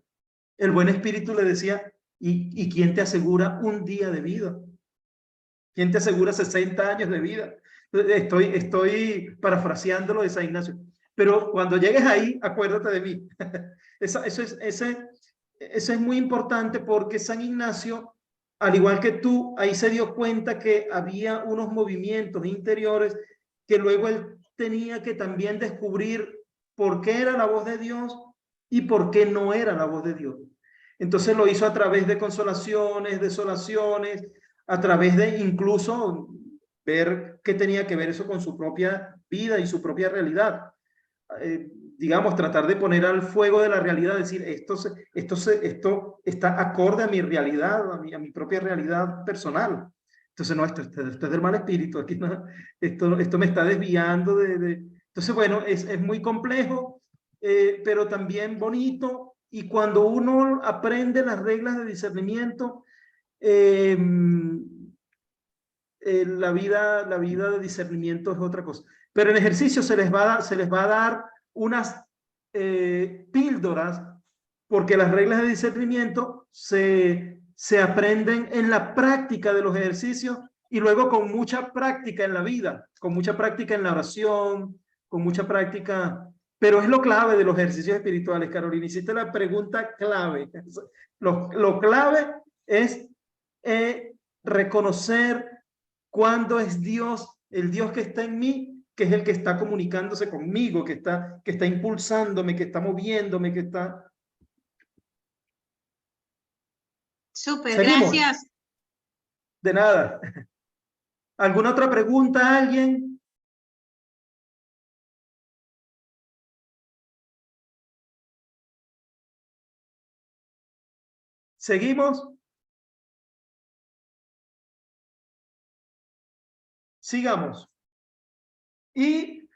El buen espíritu le decía, ¿y quién te asegura un día de vida? ¿Quién te asegura 60 años de vida? Estoy parafraseándolo de San Ignacio. Pero cuando llegues ahí, acuérdate de mí. Eso es muy importante porque San Ignacio, al igual que tú, ahí se dio cuenta que había unos movimientos interiores que luego él tenía que también descubrir por qué era la voz de Dios y por qué no era la voz de Dios. Entonces lo hizo a través de consolaciones, desolaciones, a través de incluso ver qué tenía que ver eso con su propia vida y su propia realidad. Digamos, tratar de poner al fuego de la realidad, decir, esto está acorde a mi realidad, a mi propia realidad personal. Entonces, no, esto es del mal espíritu, aquí no, esto me está desviando Entonces, bueno, es muy complejo, pero también bonito, y cuando uno aprende las reglas de discernimiento, la vida de discernimiento es otra cosa. Pero en ejercicio se les va a dar unas píldoras, porque las reglas de discernimiento se aprenden en la práctica de los ejercicios y luego con mucha práctica en la vida, con mucha práctica en la oración, con mucha práctica. Pero es lo clave de los ejercicios espirituales, Carolina. Hiciste la pregunta clave. Lo clave es reconocer cuándo es Dios, el Dios que está en mí, que es el que está comunicándose conmigo, que está impulsándome, que está moviéndome, que está... Súper, ¿Seguimos? gracias. De nada. ¿Alguna otra pregunta, alguien? ¿Seguimos? Sigamos. Y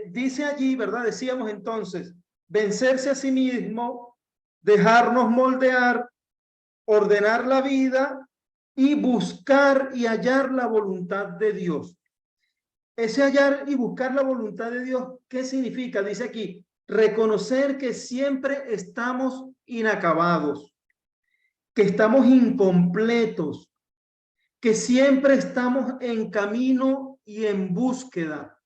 dice allí, ¿verdad? Decíamos entonces, vencerse a sí mismo, dejarnos moldear, ordenar la vida y buscar y hallar la voluntad de Dios. Ese hallar y buscar la voluntad de Dios, ¿qué significa? Dice aquí, reconocer que siempre estamos inacabados, que estamos incompletos, que siempre estamos en camino y en búsqueda,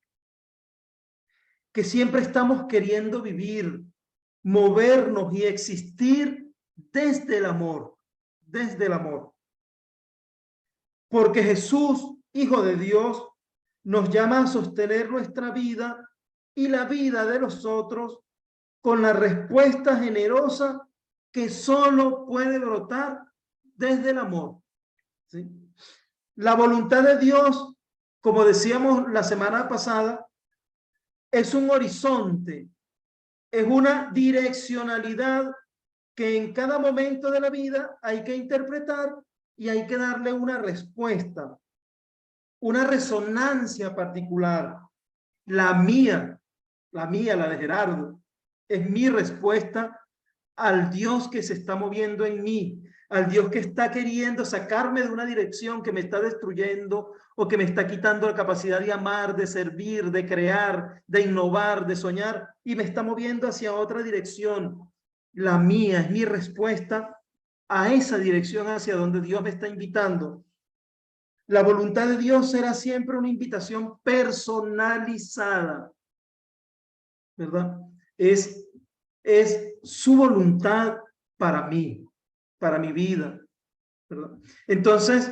que siempre estamos queriendo vivir, movernos y existir desde el amor, desde el amor. Porque Jesús, Hijo de Dios, nos llama a sostener nuestra vida y la vida de los otros con la respuesta generosa que solo puede brotar desde el amor. ¿Sí? La voluntad de Dios, como decíamos la semana pasada, es un horizonte, es una direccionalidad que en cada momento de la vida hay que interpretar y hay que darle una respuesta, una resonancia particular. La mía, la de Gerardo, es mi respuesta al Dios que se está moviendo en mí, al Dios que está queriendo sacarme de una dirección que me está destruyendo o que me está quitando la capacidad de amar, de servir, de crear, de innovar, de soñar, y me está moviendo hacia otra dirección. La mía es mi respuesta a esa dirección hacia donde Dios me está invitando. La voluntad de Dios será siempre una invitación personalizada, ¿verdad? Es su voluntad para mí, para mi vida, ¿verdad? Entonces,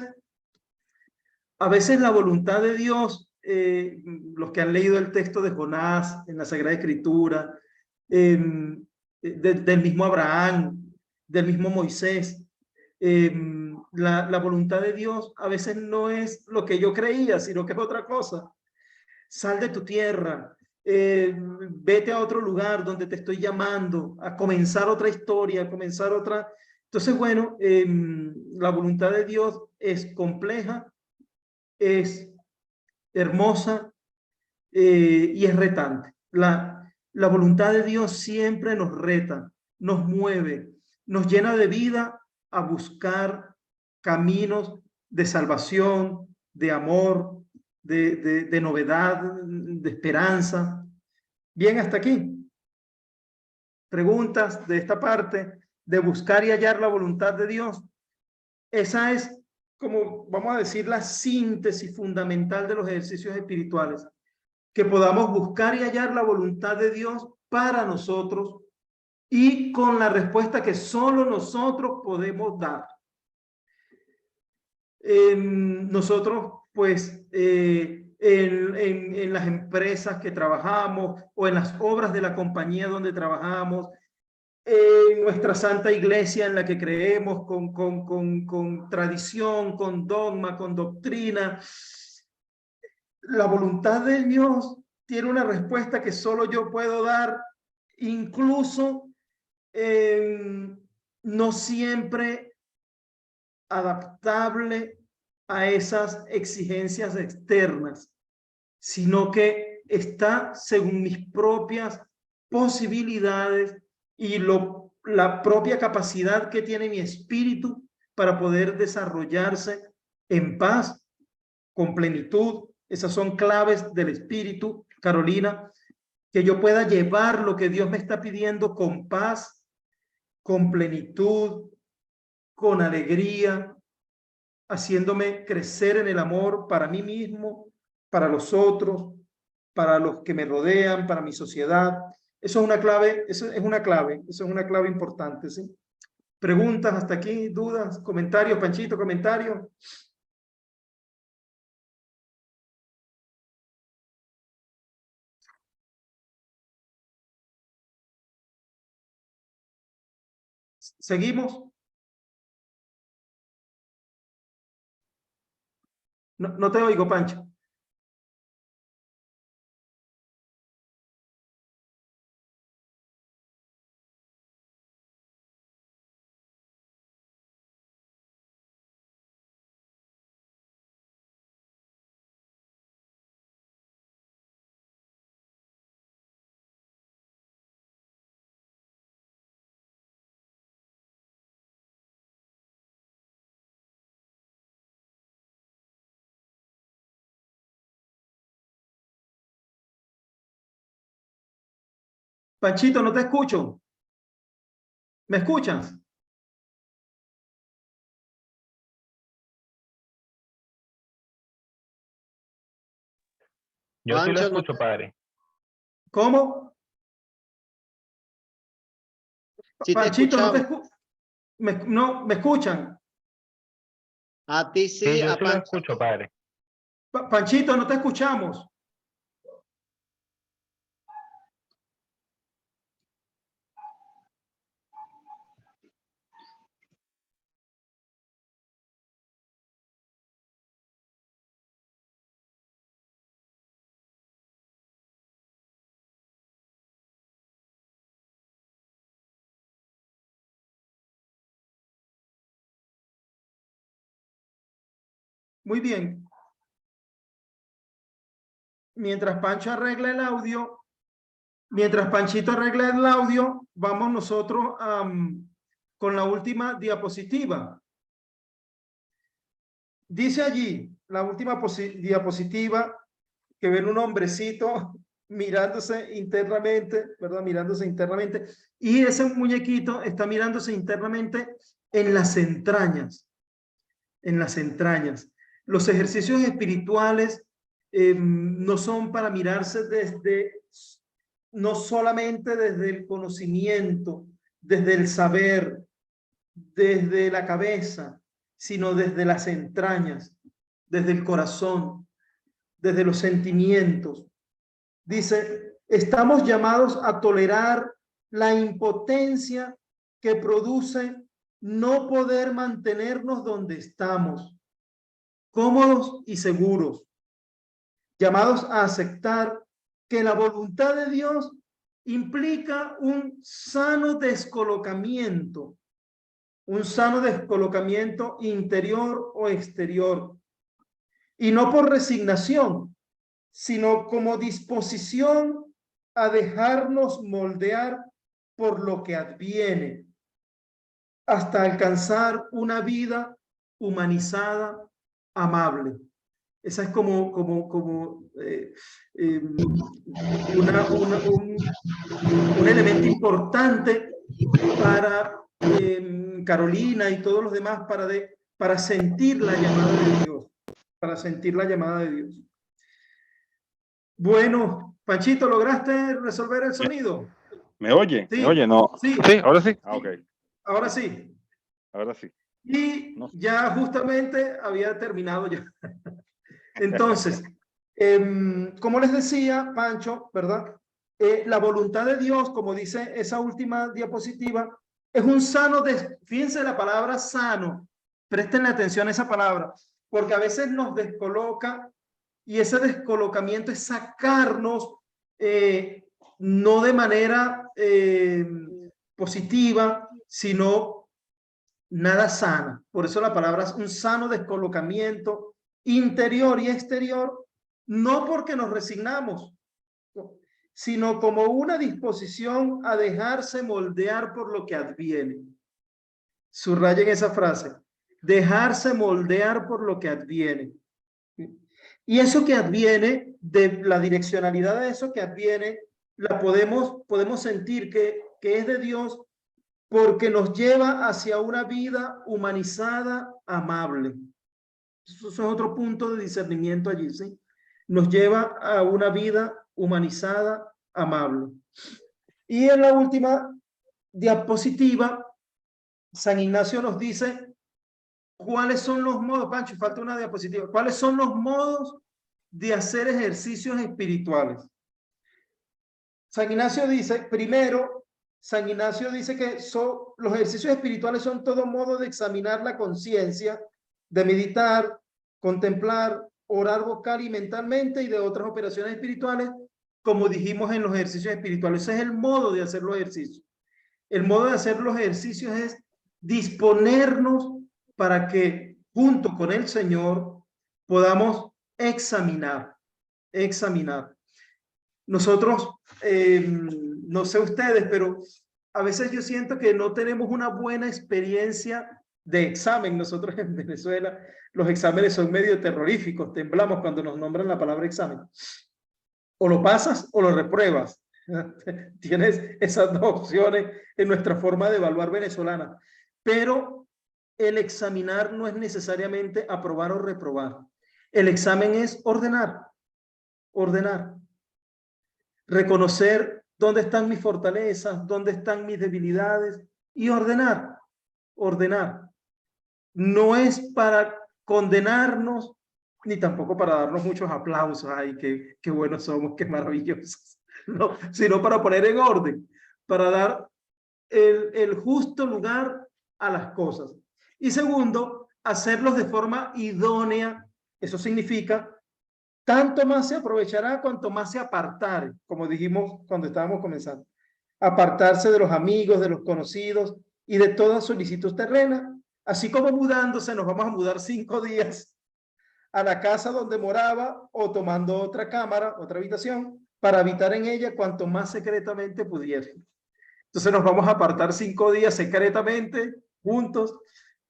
A veces la voluntad de Dios, los que han leído el texto de Jonás en la Sagrada Escritura, del mismo Abraham, del mismo Moisés, la voluntad de Dios a veces no es lo que yo creía, sino que es otra cosa. Sal de tu tierra, vete a otro lugar donde te estoy llamando, a comenzar otra historia, a comenzar otra. Entonces, bueno, la voluntad de Dios es compleja, es hermosa y es retante. La voluntad de Dios siempre nos reta, nos mueve, nos llena de vida a buscar caminos de salvación, de amor, de novedad, de esperanza. Bien, hasta aquí. Preguntas de esta parte, de buscar y hallar la voluntad de Dios. Esa es, como vamos a decir, la síntesis fundamental de los ejercicios espirituales. Que podamos buscar y hallar la voluntad de Dios para nosotros y con la respuesta que solo nosotros podemos dar. Nosotros, pues, en las empresas que trabajamos o en las obras de la compañía donde trabajamos, en nuestra santa iglesia en la que creemos con tradición, con dogma, con doctrina, la voluntad de Dios tiene una respuesta que solo yo puedo dar, incluso no siempre adaptable a esas exigencias externas, sino que está según mis propias posibilidades y la propia capacidad que tiene mi espíritu para poder desarrollarse en paz, con plenitud. Esas son claves del espíritu, Carolina, que yo pueda llevar lo que Dios me está pidiendo con paz, con plenitud, con alegría, haciéndome crecer en el amor para mí mismo, para los otros, para los que me rodean, para mi sociedad. Eso es una clave, eso es una clave importante, ¿sí? Preguntas hasta aquí, dudas, comentarios, Panchito, comentarios. ¿Seguimos? No te oigo, Pancho. Panchito, no te escucho. ¿Me escuchas? Yo sí lo Pancho, no escucho, padre. ¿Cómo? Sí te Panchito, no te escuchamos. no, ¿me escuchan? A ti Sí, sí, yo a sí lo Pancho. escucho, padre. Panchito, no te escuchamos. Muy bien. Mientras Pancho arregla el audio, mientras Panchito arregla el audio, vamos nosotros con la última diapositiva. Dice allí, la última diapositiva, que ven un hombrecito mirándose internamente, ¿verdad? Mirándose internamente. Y ese muñequito está mirándose internamente en las entrañas. En las entrañas. Los ejercicios espirituales no son para mirarse no solamente desde el conocimiento, desde el saber, desde la cabeza, sino desde las entrañas. desde el corazón, desde los sentimientos. Dice, estamos llamados a tolerar la impotencia que produce no poder mantenernos donde estamos, cómodos y seguros, llamados a aceptar que la voluntad de Dios implica un sano descolocamiento interior o exterior, y no por resignación, sino como disposición a dejarnos moldear por lo que adviene, hasta alcanzar una vida humanizada, amable. Esa es como un elemento importante para Carolina y todos los demás para sentir la llamada de Dios, para sentir la llamada de Dios. Bueno, Panchito, ¿lograste resolver el sonido? ¿Me oye? Sí. ¿Me oye? No. Sí. ¿Sí? ¿Ahora sí? Ah, ok. Ahora sí. Ahora sí. Y No. ya justamente había terminado ya. Entonces, como les decía, Pancho, ¿verdad? La voluntad de Dios, como dice esa última diapositiva, es un sano, fíjense la palabra sano, presten atención a esa palabra, porque a veces nos descoloca y ese descolocamiento es sacarnos, no de manera positiva, sino nada sana. Por eso la palabra es un sano descolocamiento interior y exterior, no porque nos resignamos, sino como una disposición a dejarse moldear por lo que adviene. Subrayen esa frase, dejarse moldear por lo que adviene. Y eso que adviene, de la direccionalidad de eso que adviene, la podemos sentir que es de Dios, porque nos lleva hacia una vida humanizada, amable. Eso es otro punto de discernimiento allí, ¿sí? Nos lleva a una vida humanizada, amable. Y en la última diapositiva, San Ignacio nos dice cuáles son los modos, Pancho, falta una diapositiva, cuáles son los modos de hacer ejercicios espirituales. San Ignacio dice, primero, San Ignacio dice que los ejercicios espirituales son todo modo de examinar la conciencia, de meditar, contemplar, orar vocal y mentalmente y de otras operaciones espirituales, como dijimos en los ejercicios espirituales. Ese es el modo de hacer los ejercicios. El modo de hacer los ejercicios es disponernos para que junto con el Señor podamos examinar. Nosotros, no sé ustedes, pero a veces yo siento que no tenemos una buena experiencia de examen. Nosotros en Venezuela los exámenes son medio terroríficos, temblamos cuando nos nombran la palabra examen. O lo pasas o lo repruebas. Tienes esas dos opciones en nuestra forma de evaluar venezolana. Pero el examinar no es necesariamente aprobar o reprobar. El examen es ordenar. Reconocer dónde están mis fortalezas, dónde están mis debilidades y ordenar. No es para condenarnos ni tampoco para darnos muchos aplausos. Ay, qué buenos somos, qué maravillosos. No, sino para poner en orden, para dar el justo lugar a las cosas. Y segundo, hacerlos de forma idónea. Eso significa tanto más se aprovechará cuanto más se apartare, como dijimos cuando estábamos comenzando. Apartarse de los amigos, de los conocidos y de toda solicitud terrena, así como mudándose, nos vamos a mudar 5 días a la casa donde moraba o tomando otra cámara, otra habitación, para habitar en ella cuanto más secretamente pudiera. Entonces nos vamos a apartar 5 días secretamente, juntos,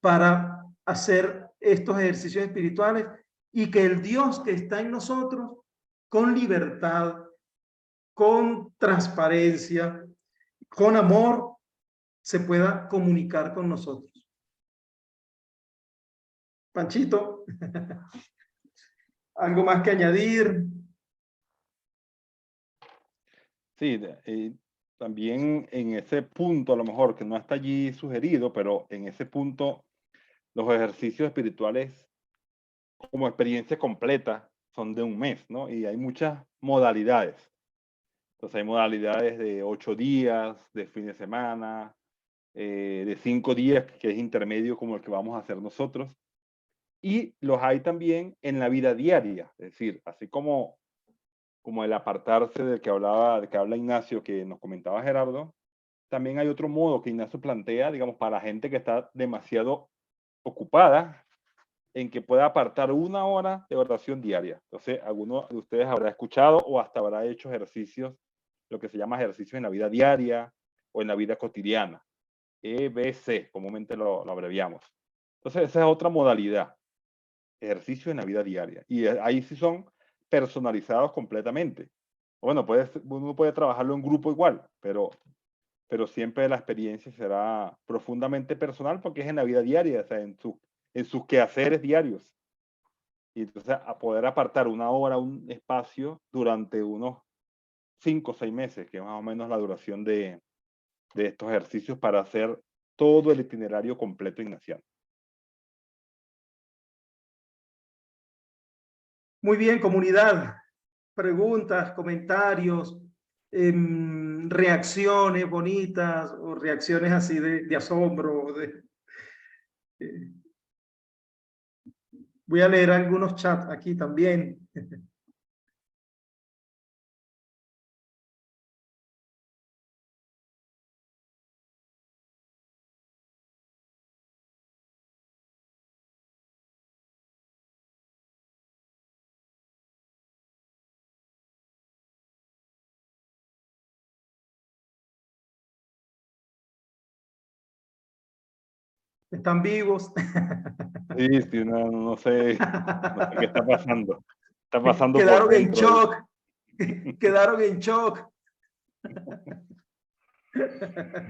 para hacer estos ejercicios espirituales y que el Dios que está en nosotros, con libertad, con transparencia, con amor, se pueda comunicar con nosotros. Panchito, ¿algo más que añadir? Sí, también en ese punto, a lo mejor que no está allí sugerido, pero en ese punto, los ejercicios espirituales como experiencia completa son de un mes, ¿no? Y hay muchas modalidades. Entonces hay modalidades de 8 días, de fin de semana, de 5 días, que es intermedio como el que vamos a hacer nosotros. Y los hay también en la vida diaria, es decir, así como el apartarse del que habla Ignacio, que nos comentaba Gerardo, también hay otro modo que Ignacio plantea, digamos, para gente que está demasiado ocupada, en que pueda apartar 1 hora de oración diaria. Entonces, alguno de ustedes habrá escuchado o hasta habrá hecho ejercicios, lo que se llama ejercicios en la vida diaria o en la vida cotidiana. EBC, comúnmente lo abreviamos. Entonces, esa es otra modalidad, ejercicio en la vida diaria. Y ahí sí son personalizados completamente. Bueno, uno puede trabajarlo en grupo igual, pero siempre la experiencia será profundamente personal porque es en la vida diaria, o sea, en sus quehaceres diarios. Y entonces a poder apartar 1 hora, un espacio durante unos 5 o 6 meses, que es más o menos la duración de estos ejercicios para hacer todo el itinerario completo ignaciano. Muy bien, comunidad. Preguntas, comentarios, reacciones bonitas o reacciones así de asombro. Eh, voy a leer algunos chats aquí también. ¿Están vivos? Sí, sí, no sé qué está pasando. Está pasando por Quedaron en dentro ahí. shock. Quedaron en shock.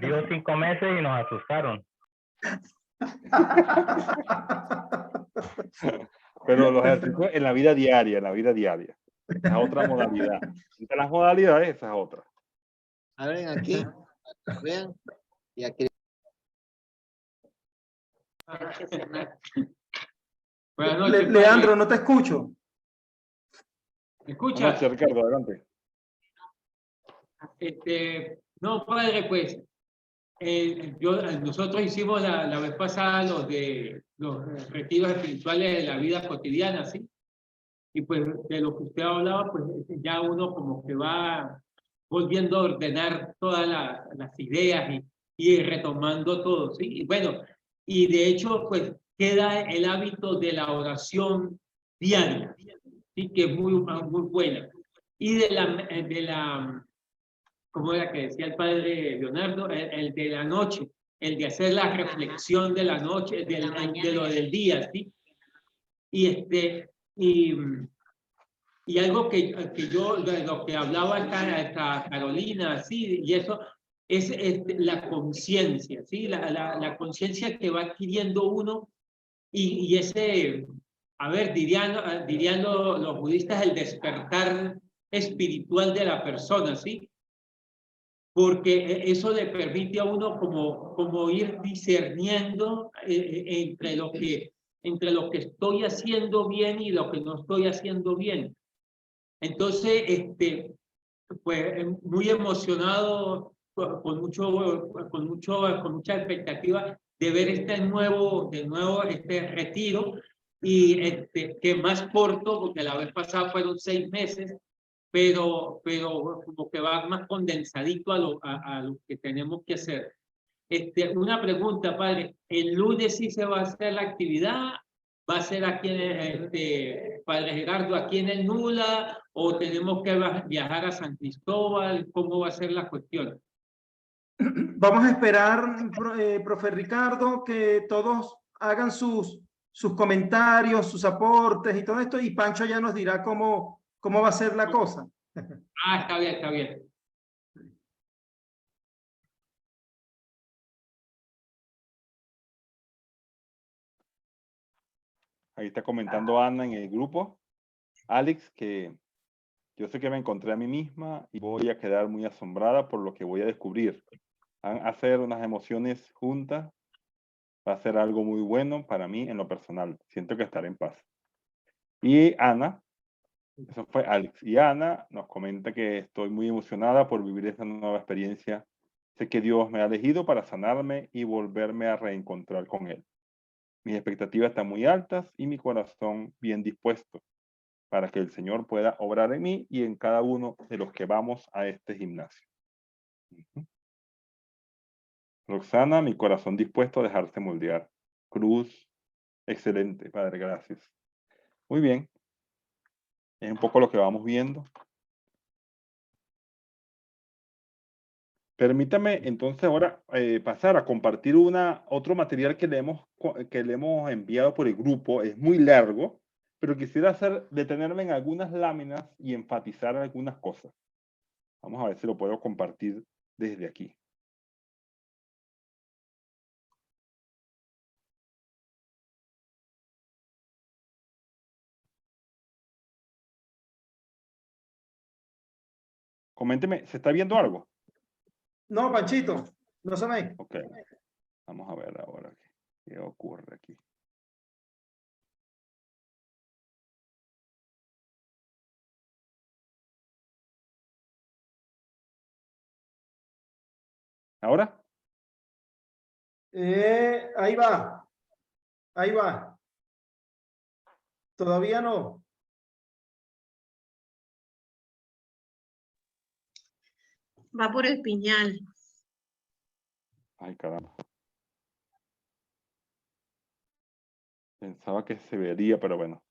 Dio 5 meses y nos asustaron. Pero los ejercicios en la vida diaria, Esa es otra modalidad. Entre las modalidades, esa es otra. A ver, aquí, vean, y aquí. Buenas noches, Leandro, padre. no te escucho. ¿Me Buenas escucha? noches, Ricardo, adelante. No, padre, pues nosotros hicimos la vez pasada los retiros espirituales de la vida cotidiana, ¿sí? Y pues de lo que usted hablaba, pues ya uno como que va volviendo a ordenar todas las ideas y retomando todo, ¿sí? Y bueno, y de hecho, pues queda el hábito de la oración diaria, ¿sí? Que es muy buena. Y de la como era que decía el padre Leonardo, el de la noche, el de hacer la reflexión de la noche, de lo del día, ¿sí? Y, y algo que yo, de lo que hablaba esta Carolina, ¿sí? Y eso es la conciencia, ¿sí? La conciencia que va adquiriendo uno y ese, a ver, dirían los budistas, el despertar espiritual de la persona, ¿sí? Porque eso le permite a uno como ir discerniendo entre lo que estoy haciendo bien y lo que no estoy haciendo bien. Entonces, pues muy emocionado, con mucha expectativa de ver de nuevo este retiro y que más corto, porque la vez pasada fueron 6 meses, pero como que va más condensadito a lo que tenemos que hacer. Una pregunta, padre. ¿El lunes sí se va a hacer la actividad? ¿Va a ser aquí, padre Gerardo, aquí en el Nula? ¿O tenemos que viajar a San Cristóbal? ¿Cómo va a ser la cuestión? Vamos a esperar, profe Ricardo, que todos hagan sus comentarios, sus aportes y todo esto, y Pancho ya nos dirá cómo va a ser la cosa. Ah, está bien, está bien. Ahí está comentando Ana en el grupo. Alex, que yo sé que me encontré a mí misma y voy a quedar muy asombrada por lo que voy a descubrir. Hacer unas emociones juntas va a ser algo muy bueno para mí en lo personal. Siento que estaré en paz. Y Ana, eso fue Alex. Y Ana nos comenta que estoy muy emocionada por vivir esta nueva experiencia. Sé que Dios me ha elegido para sanarme y volverme a reencontrar con Él. Mis expectativas están muy altas y mi corazón bien dispuesto para que el Señor pueda obrar en mí y en cada uno de los que vamos a este gimnasio. Roxana, mi corazón dispuesto a dejarse moldear. Cruz, excelente, Padre, gracias. Muy bien. Es un poco lo que vamos viendo. Permítame entonces ahora pasar a compartir otro material que le hemos enviado por el grupo. Es muy largo, pero quisiera detenerme en algunas láminas y enfatizar algunas cosas. Vamos a ver si lo puedo compartir desde aquí. Coménteme, ¿se está viendo algo? No, Panchito, no se ve. Ok, vamos a ver ahora qué ocurre aquí. ¿Ahora? Ahí va. Ahí va. Todavía no. Va por el piñal. Ay, caramba. Pensaba que se vería, pero bueno.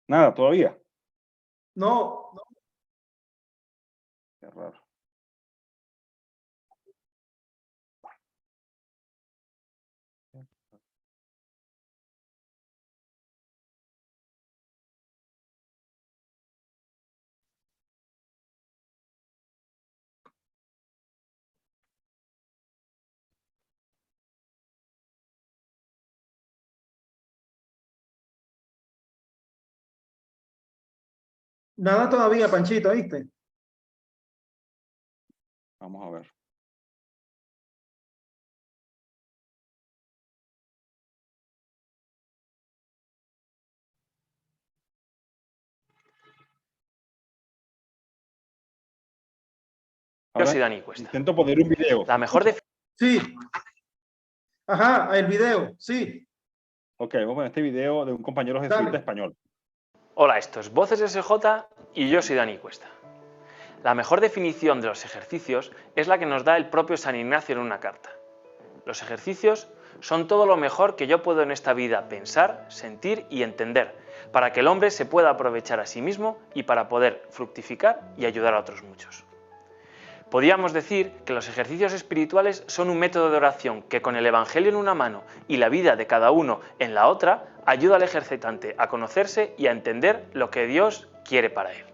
Nada, todavía. No, Qué raro. nada todavía, Panchito, ¿viste? Vamos a ver. Yo Ahora soy Dani Cuesta. intento poner un video. La mejor Sí. Ajá, el video, sí. Ok, vamos a poner este video de un compañero jesuita Dale. español. Hola, esto es Voces SJ y yo soy Dani Cuesta. La mejor definición de los ejercicios es la que nos da el propio San Ignacio en una carta. Los ejercicios son todo lo mejor que yo puedo en esta vida pensar, sentir y entender, para que el hombre se pueda aprovechar a sí mismo y para poder fructificar y ayudar a otros muchos. Podríamos decir que los ejercicios espirituales son un método de oración que con el Evangelio en una mano y la vida de cada uno en la otra, ayuda al ejercitante a conocerse y a entender lo que Dios quiere para él.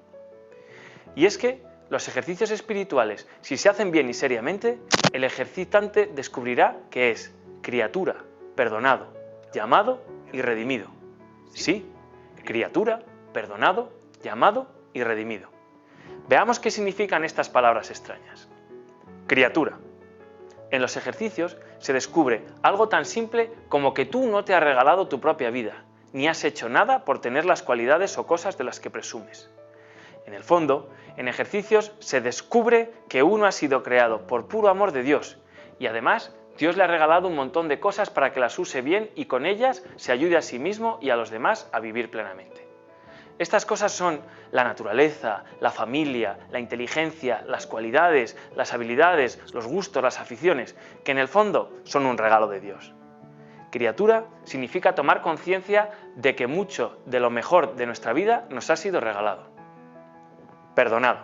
Y es que los ejercicios espirituales, si se hacen bien y seriamente, el ejercitante descubrirá que es criatura, perdonado, llamado y redimido. Sí, criatura, perdonado, llamado y redimido. Veamos qué significan estas palabras extrañas. Criatura. En los ejercicios se descubre algo tan simple como que tú no te has regalado tu propia vida, ni has hecho nada por tener las cualidades o cosas de las que presumes. En el fondo, en ejercicios se descubre que uno ha sido creado por puro amor de Dios y además Dios le ha regalado un montón de cosas para que las use bien y con ellas se ayude a sí mismo y a los demás a vivir plenamente. Estas cosas son la naturaleza, la familia, la inteligencia, las cualidades, las habilidades, los gustos, las aficiones, que en el fondo son un regalo de Dios. Criatura significa tomar conciencia de que mucho de lo mejor de nuestra vida nos ha sido regalado. Perdonado.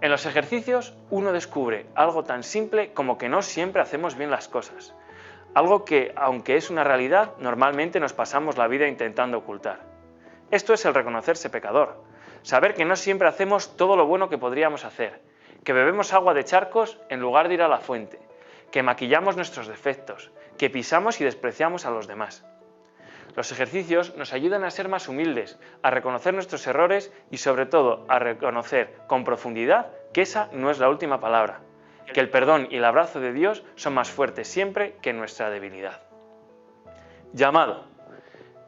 En los ejercicios uno descubre algo tan simple como que no siempre hacemos bien las cosas. Algo que, aunque es una realidad, normalmente nos pasamos la vida intentando ocultar. Esto es el reconocerse pecador, saber que no siempre hacemos todo lo bueno que podríamos hacer, que bebemos agua de charcos en lugar de ir a la fuente, que maquillamos nuestros defectos, que pisamos y despreciamos a los demás. Los ejercicios nos ayudan a ser más humildes, a reconocer nuestros errores y sobre todo a reconocer con profundidad que esa no es la última palabra, que el perdón y el abrazo de Dios son más fuertes siempre que nuestra debilidad. Llamado.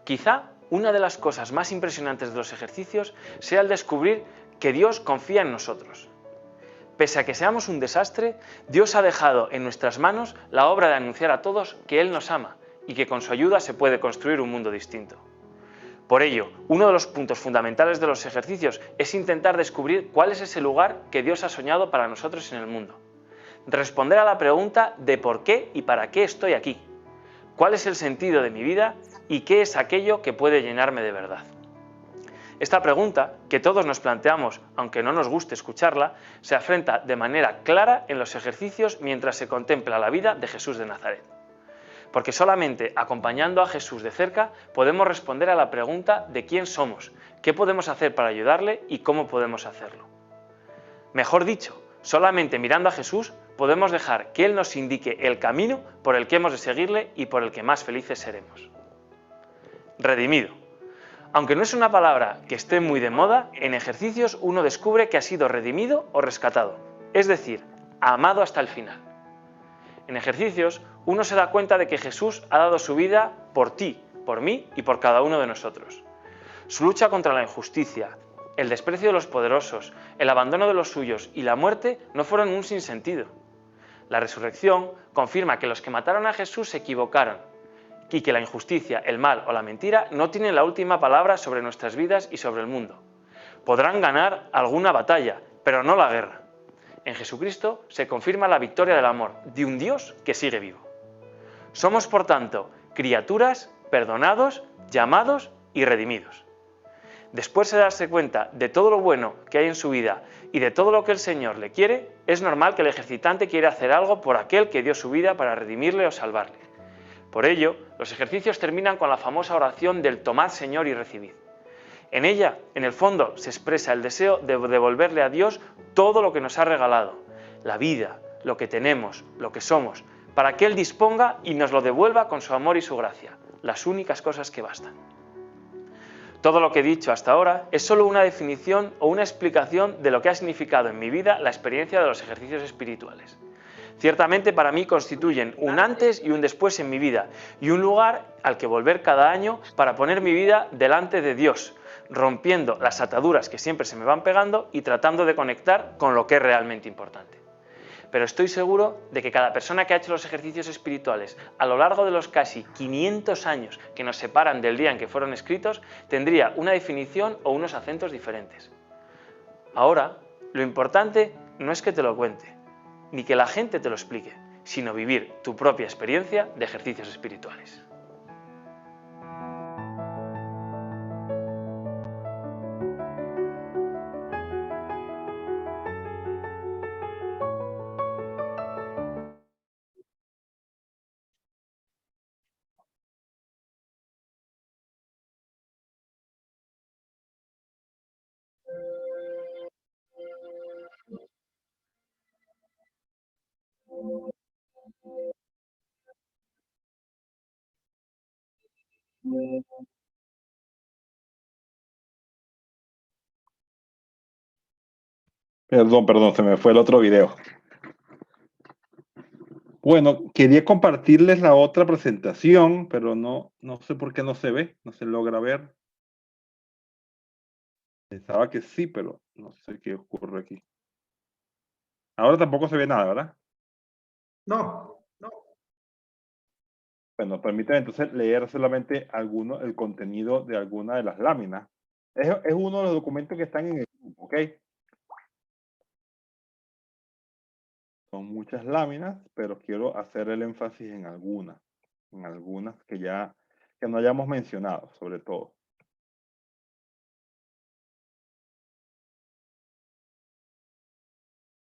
Quizá una de las cosas más impresionantes de los ejercicios sea el descubrir que Dios confía en nosotros. Pese a que seamos un desastre, Dios ha dejado en nuestras manos la obra de anunciar a todos que Él nos ama y que con su ayuda se puede construir un mundo distinto. Por ello, uno de los puntos fundamentales de los ejercicios es intentar descubrir cuál es ese lugar que Dios ha soñado para nosotros en el mundo. Responder a la pregunta de por qué y para qué estoy aquí. ¿Cuál es el sentido de mi vida y qué es aquello que puede llenarme de verdad? Esta pregunta, que todos nos planteamos, aunque no nos guste escucharla, se afronta de manera clara en los ejercicios mientras se contempla la vida de Jesús de Nazaret. Porque solamente acompañando a Jesús de cerca podemos responder a la pregunta de quién somos, qué podemos hacer para ayudarle y cómo podemos hacerlo. Mejor dicho, solamente mirando a Jesús podemos dejar que Él nos indique el camino por el que hemos de seguirle y por el que más felices seremos. Redimido. Aunque no es una palabra que esté muy de moda, en ejercicios uno descubre que ha sido redimido o rescatado, es decir, amado hasta el final. En ejercicios uno se da cuenta de que Jesús ha dado su vida por ti, por mí y por cada uno de nosotros. Su lucha contra la injusticia, el desprecio de los poderosos, el abandono de los suyos y la muerte no fueron un sinsentido. La resurrección confirma que los que mataron a Jesús se equivocaron y que la injusticia, el mal o la mentira no tienen la última palabra sobre nuestras vidas y sobre el mundo. Podrán ganar alguna batalla, pero no la guerra. En Jesucristo se confirma la victoria del amor de un Dios que sigue vivo. Somos, por tanto, criaturas, perdonados, llamados y redimidos. Después de darse cuenta de todo lo bueno que hay en su vida y de todo lo que el Señor le quiere, es normal que el ejercitante quiera hacer algo por aquel que dio su vida para redimirle o salvarle. Por ello, los ejercicios terminan con la famosa oración del tomad, Señor, y recibid. En ella, en el fondo, se expresa el deseo de devolverle a Dios todo lo que nos ha regalado, la vida, lo que tenemos, lo que somos, para que Él disponga y nos lo devuelva con su amor y su gracia, las únicas cosas que bastan. Todo lo que he dicho hasta ahora es solo una definición o una explicación de lo que ha significado en mi vida la experiencia de los ejercicios espirituales. Ciertamente para mí constituyen un antes y un después en mi vida y un lugar al que volver cada año para poner mi vida delante de Dios, rompiendo las ataduras que siempre se me van pegando y tratando de conectar con lo que es realmente importante. Pero estoy seguro de que cada persona que ha hecho los ejercicios espirituales a lo largo de los casi 500 años que nos separan del día en que fueron escritos, tendría una definición o unos acentos diferentes. Ahora, lo importante no es que te lo cuente, ni que la gente te lo explique, sino vivir tu propia experiencia de ejercicios espirituales. Perdón, se me fue el otro video. Bueno, quería compartirles la otra presentación, pero no sé por qué no se ve, no se logra ver. Pensaba que sí, pero no sé qué ocurre aquí. Ahora tampoco se ve nada, ¿verdad? No. Bueno, permítame entonces leer solamente el contenido de alguna de las láminas. Es uno de los documentos que están en el grupo, ¿ok? Son muchas láminas, pero quiero hacer el énfasis en algunas que no hayamos mencionado, sobre todo.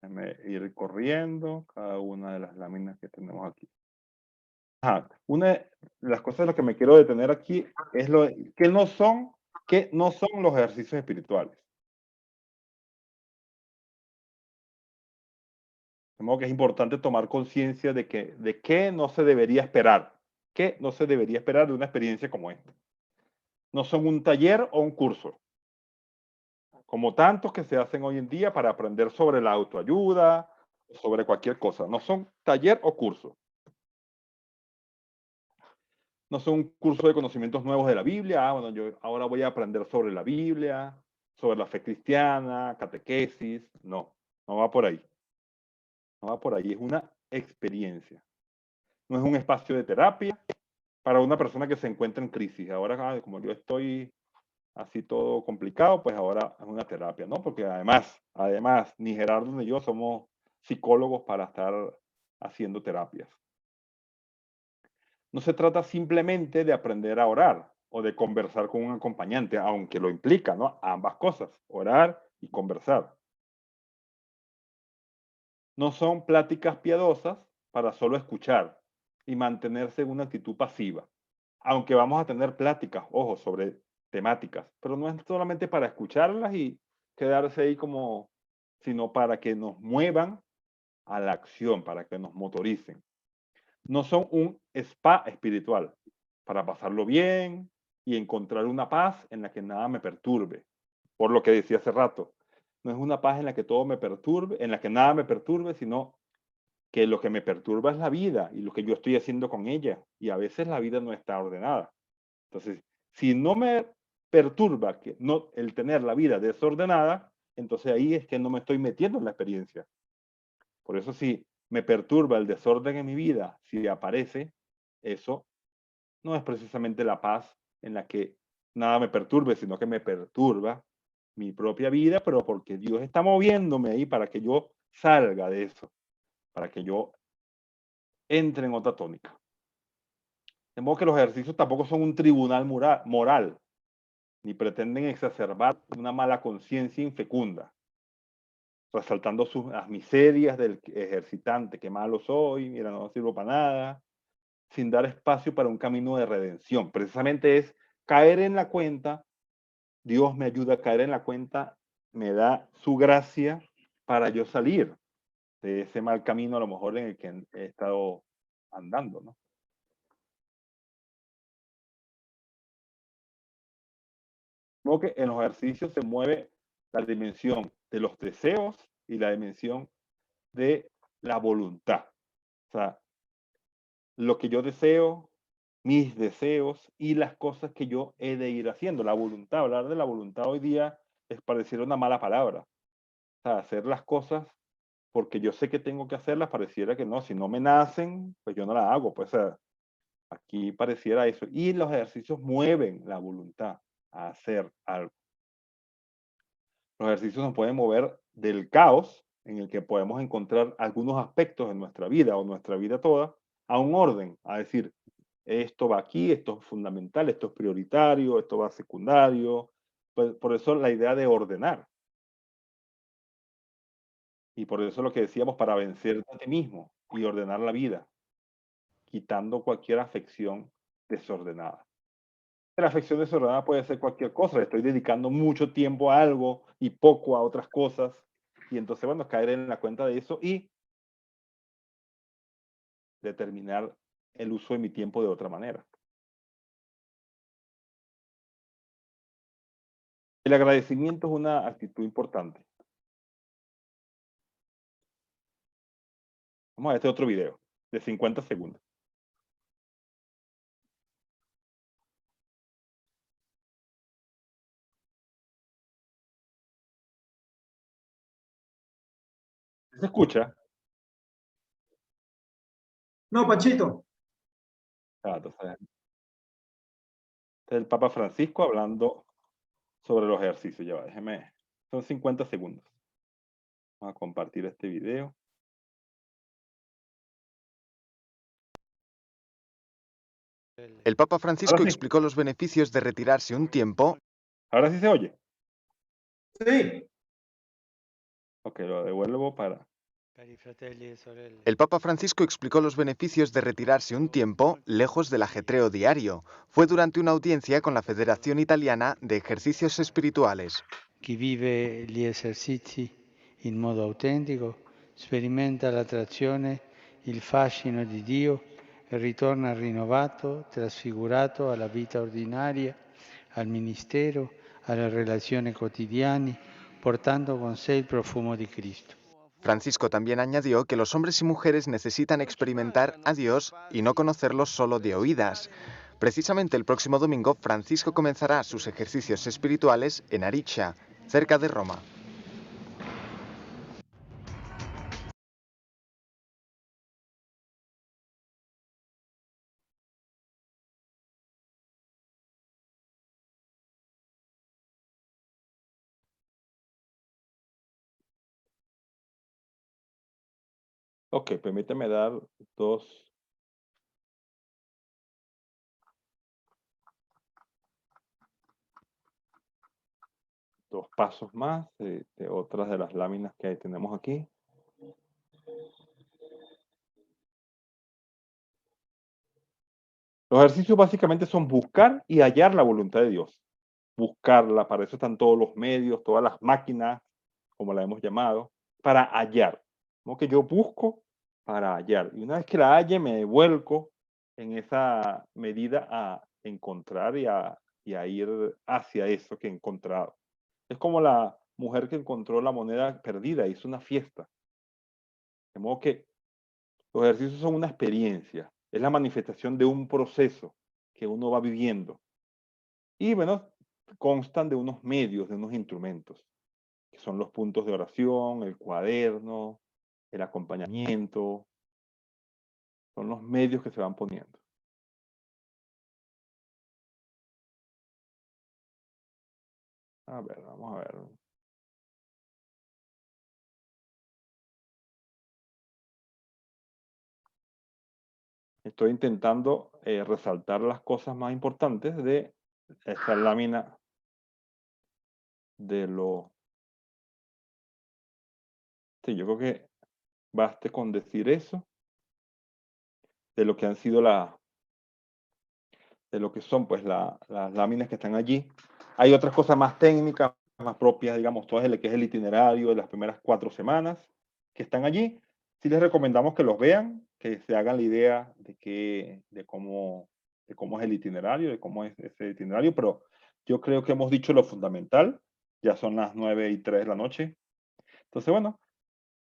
Déjame ir corriendo cada una de las láminas que tenemos aquí. Una de las cosas de las que me quiero detener aquí es que no son los ejercicios espirituales. De modo que es importante tomar conciencia de qué no se debería esperar. ¿Qué no se debería esperar de una experiencia como esta? No son un taller o un curso, como tantos que se hacen hoy en día para aprender sobre la autoayuda, sobre cualquier cosa. No son taller o curso. No son un curso de conocimientos nuevos de la Biblia. Bueno, yo ahora voy a aprender sobre la Biblia, sobre la fe cristiana, catequesis. No, no va por ahí. No va por ahí. Es una experiencia. No es un espacio de terapia para una persona que se encuentra en crisis. Ahora, como yo estoy así todo complicado, pues ahora es una terapia, ¿no? Porque además, ni Gerardo ni yo somos psicólogos para estar haciendo terapias. No se trata simplemente de aprender a orar o de conversar con un acompañante, aunque lo implica, ¿no? Ambas cosas, orar y conversar. No son pláticas piadosas para solo escuchar y mantenerse en una actitud pasiva. Aunque vamos a tener pláticas, ojo, sobre temáticas, pero no es solamente para escucharlas y quedarse ahí como, sino para que nos muevan a la acción, para que nos motoricen. No son un spa espiritual, para pasarlo bien y encontrar una paz en la que nada me perturbe. Por lo que decía hace rato, no es una paz en la que todo me perturbe, en la que nada me perturbe, sino que lo que me perturba es la vida y lo que yo estoy haciendo con ella. Y a veces la vida no está ordenada. Entonces, si no me perturba que no, el tener la vida desordenada, entonces ahí es que no me estoy metiendo en la experiencia. Por eso si me perturba el desorden en mi vida, si aparece, eso no es precisamente la paz en la que nada me perturbe, sino que me perturba mi propia vida, pero porque Dios está moviéndome ahí para que yo salga de eso, para que yo entre en otra tónica. De modo que los ejercicios tampoco son un tribunal moral, ni pretenden exacerbar una mala conciencia infecunda, resaltando las miserias del ejercitante, que malo soy, mira, no sirvo para nada, sin dar espacio para un camino de redención. Precisamente es caer en la cuenta, Dios me ayuda a caer en la cuenta, me da su gracia para yo salir de ese mal camino a lo mejor en el que he estado andando, ¿no? Como que en los ejercicios se mueve la dimensión de los deseos y la dimensión de la voluntad. O sea, lo que yo deseo, mis deseos y las cosas que yo he de ir haciendo. La voluntad, hablar de la voluntad hoy día es pareciera una mala palabra. O sea, hacer las cosas porque yo sé que tengo que hacerlas, pareciera que no. Si no me nacen, pues yo no las hago. Pues aquí pareciera eso. Y los ejercicios mueven la voluntad a hacer algo. Los ejercicios nos pueden mover del caos en el que podemos encontrar algunos aspectos en nuestra vida o nuestra vida toda a un orden, a decir, esto va aquí, esto es fundamental, esto es prioritario, esto va secundario. Pues, por eso la idea de ordenar. Y por eso lo que decíamos, para vencer a ti mismo y ordenar la vida, quitando cualquier afección desordenada. La afección desordenada puede ser cualquier cosa. Le estoy dedicando mucho tiempo a algo y poco a otras cosas. Y entonces, bueno, caer en la cuenta de eso y determinar el uso de mi tiempo de otra manera. El agradecimiento es una actitud importante. Vamos a ver este otro video de 50 segundos. ¿Se escucha? No, Panchito. Entonces, este es el Papa Francisco hablando sobre los ejercicios. Ya va, déjeme. Son 50 segundos. Vamos a compartir este video. El Papa Francisco Ahora sí. explicó los beneficios de retirarse un tiempo. Ahora sí se oye. Sí. Ok, lo devuelvo para... El Papa Francisco explicó los beneficios de retirarse un tiempo lejos del ajetreo diario. Fue durante una audiencia con la Federación Italiana de Ejercicios Espirituales. Chi vive gli esercizi in modo autentico sperimenta l'attrazione, il fascino di Dio e ritorna rinnovato, trasfigurato alla vita ordinaria, al ministero, alle relazioni quotidiane, portando con sé il profumo di Cristo. Francisco también añadió que los hombres y mujeres necesitan experimentar a Dios y no conocerlo solo de oídas. Precisamente el próximo domingo, Francisco comenzará sus ejercicios espirituales en Aricia, cerca de Roma. Ok, permíteme dar dos pasos más de otras de las láminas que tenemos aquí. Los ejercicios básicamente son buscar y hallar la voluntad de Dios. Buscarla, para eso están todos los medios, todas las máquinas, como la hemos llamado, para hallar. Como que yo busco para hallar. Y una vez que la halle, me vuelco en esa medida a encontrar y a ir hacia eso que he encontrado. Es como la mujer que encontró la moneda perdida, hizo una fiesta. De modo que los ejercicios son una experiencia, es la manifestación de un proceso que uno va viviendo. Y bueno, constan de unos medios, de unos instrumentos, que son los puntos de oración, el cuaderno, el acompañamiento, son los medios que se van poniendo. A ver, vamos a ver. Estoy intentando resaltar las cosas más importantes de esta lámina de lo... Sí, yo creo que baste con decir eso, de lo que han sido de lo que son pues las láminas que están allí. Hay otras cosas más técnicas, más propias, digamos, todo el que es el itinerario de las primeras 4 semanas que están allí. Sí les recomendamos que los vean, que se hagan la idea de cómo es el itinerario, de cómo es ese itinerario, pero yo creo que hemos dicho lo fundamental. Ya son las 9:03 de la noche. Entonces, bueno,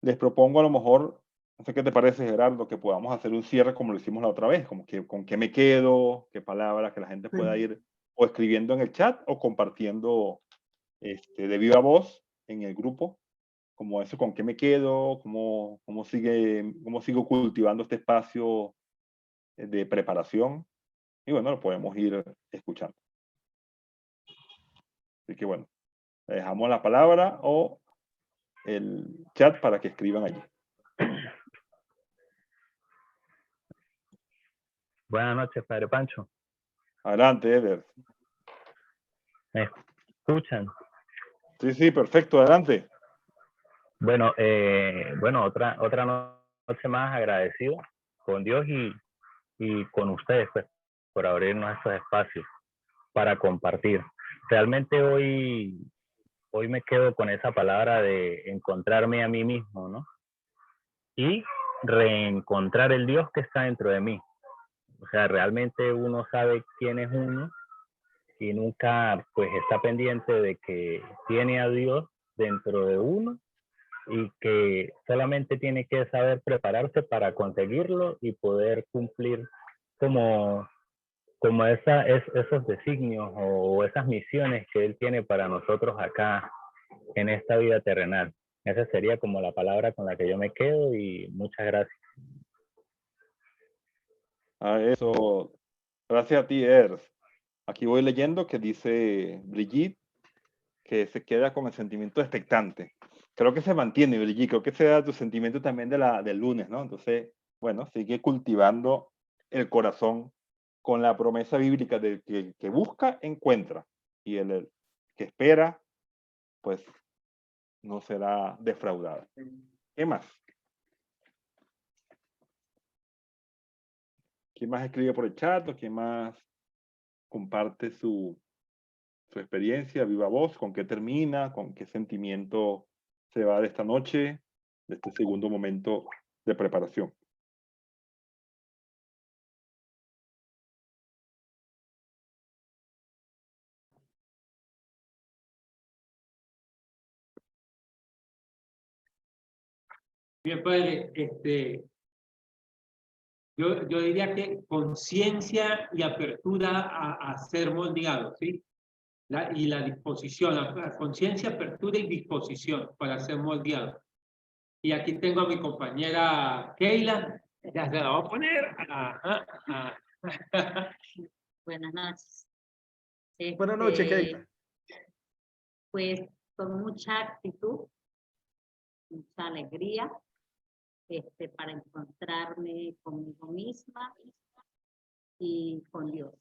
les propongo a lo mejor, no sé qué te parece, Gerardo, que podamos hacer un cierre como lo hicimos la otra vez, como que con qué me quedo, qué palabras, que la gente pueda ir o escribiendo en el chat o compartiendo de viva voz en el grupo, como eso, con qué me quedo, cómo sigo cultivando este espacio de preparación. Y bueno, lo podemos ir escuchando. Así que bueno, le dejamos la palabra o el chat para que escriban allí. Buenas noches, Padre Pancho. Adelante, Eder. ¿Me escuchan? Sí, perfecto, adelante. Bueno, otra noche más agradecido con Dios y con ustedes, pues, por abrirnos estos espacios para compartir. Realmente hoy me quedo con esa palabra de encontrarme a mí mismo, ¿no? Y reencontrar el Dios que está dentro de mí. O sea, realmente uno sabe quién es uno y nunca pues está pendiente de que tiene a Dios dentro de uno y que solamente tiene que saber prepararse para conseguirlo y poder cumplir como esos designios o esas misiones que Él tiene para nosotros acá en esta vida terrenal. Esa sería como la palabra con la que yo me quedo y muchas gracias. A eso, gracias a ti, Ers. Aquí voy leyendo que dice Brigitte que se queda con el sentimiento expectante. Creo que se mantiene, Brigitte, creo que ese era tu sentimiento también del lunes, ¿no? Entonces, bueno, sigue cultivando el corazón con la promesa bíblica de que busca, encuentra. Y el que espera, pues, no será defraudado. ¿Qué más? ¿Quién más escribe por el chat o quién más comparte su experiencia, viva voz, con qué termina, con qué sentimiento se va de esta noche, de este segundo momento de preparación? Bien, padre, Yo diría que conciencia y apertura a ser moldeado, ¿sí? Y la disposición, la conciencia, apertura y disposición para ser moldeado. Y aquí tengo a mi compañera Keila, ya se la voy a poner. Buenas noches. Buenas noches, Keila. Pues con mucha actitud, mucha alegría, para encontrarme conmigo misma y con Dios.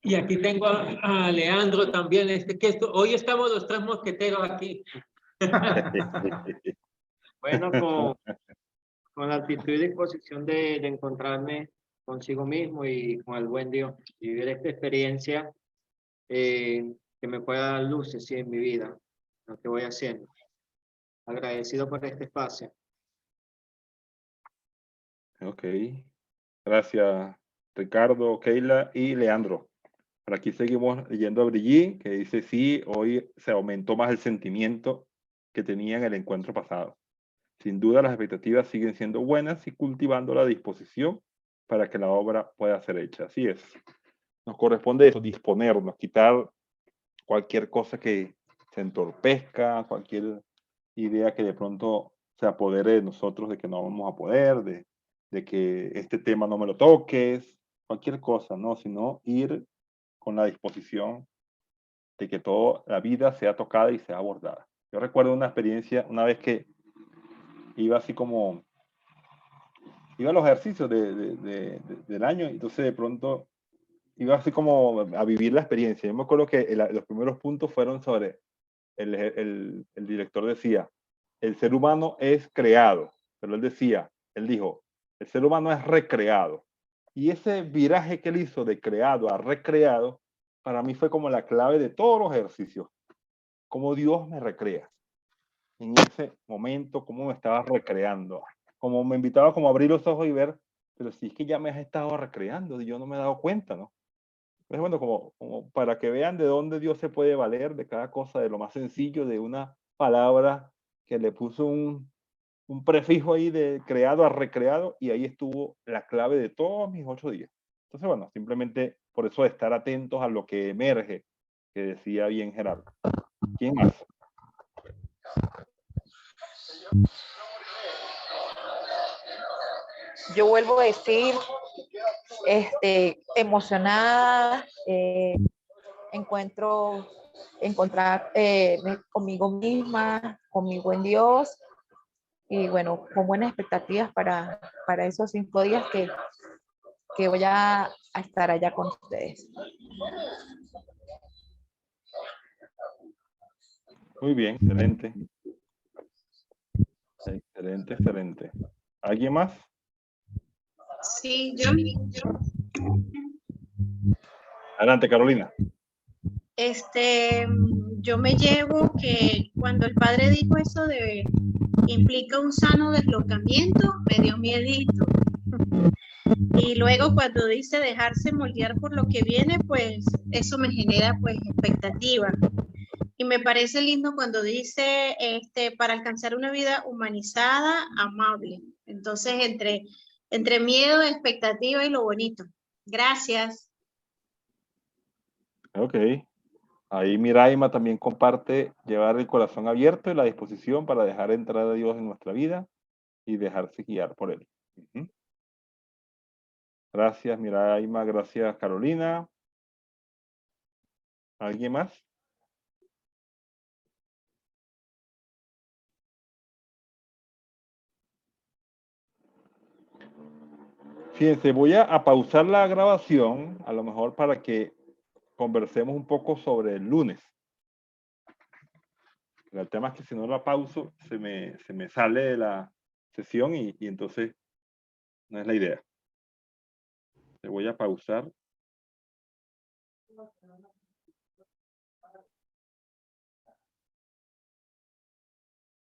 Y aquí tengo a Leandro también, hoy estamos los tres mosqueteros aquí. Bueno, con la actitud y disposición de encontrarme consigo mismo y con el buen Dios, y vivir esta experiencia que me pueda dar luces, sí, en mi vida, lo que voy haciendo. Agradecido por este espacio. Ok. Gracias, Ricardo, Keila y Leandro. Por aquí seguimos leyendo a Brigitte, que dice, sí, hoy se aumentó más el sentimiento que tenía en el encuentro pasado. Sin duda las expectativas siguen siendo buenas y cultivando la disposición para que la obra pueda ser hecha. Así es. Nos corresponde eso, disponernos, quitar cualquier cosa que se entorpezca, cualquier idea que de pronto se apodere de nosotros de que no vamos a poder, de que este tema no me lo toques, cualquier cosa, ¿no? Sino ir con la disposición de que toda la vida sea tocada y sea abordada. Yo recuerdo una experiencia, una vez que iba así como, iba a los ejercicios del año, entonces de pronto iba así como a vivir la experiencia. Yo me acuerdo que los primeros puntos fueron sobre, el director decía, el ser humano es creado, pero él dijo, el ser humano es recreado. Y ese viraje que él hizo de creado a recreado, para mí fue como la clave de todos los ejercicios. Cómo Dios me recrea. En ese momento, cómo me estaba recreando. Como me invitaba como a abrir los ojos y ver, pero si es que ya me has estado recreando y yo no me he dado cuenta, ¿no? Entonces, bueno, como para que vean de dónde Dios se puede valer de cada cosa, de lo más sencillo, de una palabra que le puso un prefijo ahí de creado a recreado, y ahí estuvo la clave de todos mis 8 días. Entonces, bueno, simplemente por eso estar atentos a lo que emerge, que decía bien Gerardo. ¿Quién más? Yo vuelvo a decir, emocionada, encontrar conmigo misma, conmigo en Dios, y bueno, con buenas expectativas para esos 5 días que voy a estar allá con ustedes. Muy bien, excelente. Excelente, excelente. ¿Alguien más? Sí, yo. Adelante, Carolina. Yo me llevo que cuando el padre dijo eso de implica un sano deslocamiento, me dio miedito. Y luego cuando dice dejarse moldear por lo que viene, pues eso me genera pues expectativa. Y me parece lindo cuando dice para alcanzar una vida humanizada, amable. Entonces, entre miedo, expectativa y lo bonito. Gracias. Ok. Ahí Miraima también comparte llevar el corazón abierto y la disposición para dejar entrar a Dios en nuestra vida y dejarse guiar por Él. Gracias, Miraima. Gracias, Carolina. ¿Alguien más? Fíjense, voy a pausar la grabación, a lo mejor para que conversemos un poco sobre el lunes. El tema es que si no la pauso, se me sale de la sesión y entonces no es la idea. Le voy a pausar.